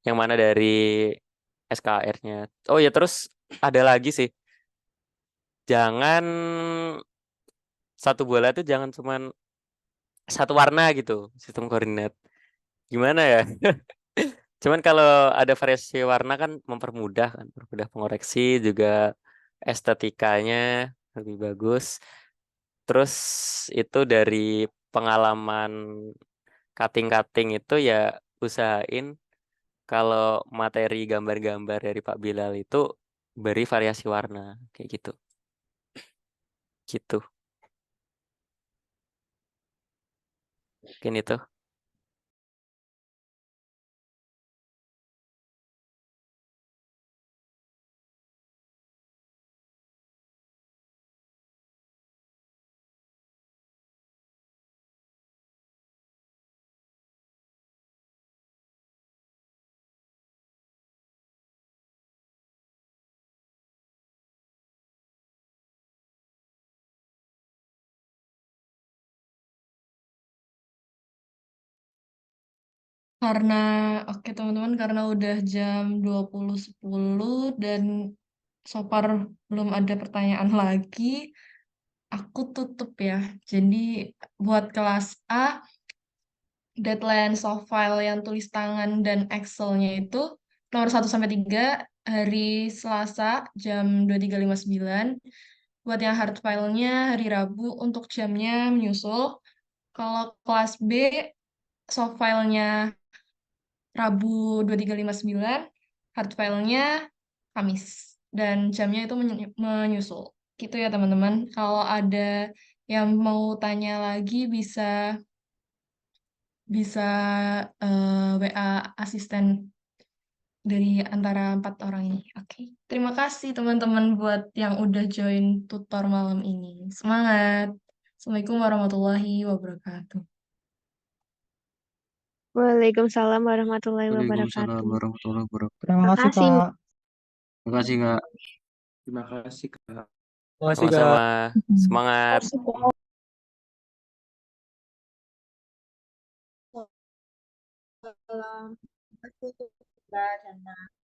S4: yang mana dari SKR-nya. Oh ya, terus ada lagi sih, jangan satu bola tuh jangan cuman satu warna gitu sistem koordinat. Gimana ya? Cuman kalau ada variasi warna kan mempermudah kan, mempermudah pengoreksi juga estetikanya lebih bagus. Terus itu dari pengalaman cutting-cutting itu ya usahain kalau materi gambar-gambar dari Pak Bilal itu beri variasi warna kayak gitu. Gitu. Mungkin itu.
S1: Karena, oke teman-teman, karena udah jam 20.10 dan so far belum ada pertanyaan lagi, aku tutup ya. Jadi buat kelas A, deadline soft file yang tulis tangan dan Excel-nya itu nomor 1 sampai 3 hari Selasa jam 23.59. Buat yang hard file-nya hari Rabu untuk jamnya menyusul. Kalau kelas B, soft file-nya Rabu 23.59, hard file-nya Kamis. Dan jamnya itu menyusul. Gitu ya teman-teman. Kalau ada yang mau tanya lagi bisa bisa WA asisten dari antara 4 orang ini. Oke. Terima kasih teman-teman buat yang udah join tutor malam ini. Semangat. Assalamualaikum warahmatullahi wabarakatuh.
S5: Waalaikumsalam warahmatullahi
S6: Waalaikumsalam
S5: wabarakatuh.
S6: warahmatullahi wabarakatuh.
S3: Terima kasih,
S5: Makasih.
S3: Kak.
S6: Terima kasih, Kak. Terima kasih, Kak.
S4: Sama-sama. Semangat.
S5: Terima kasih, Kak.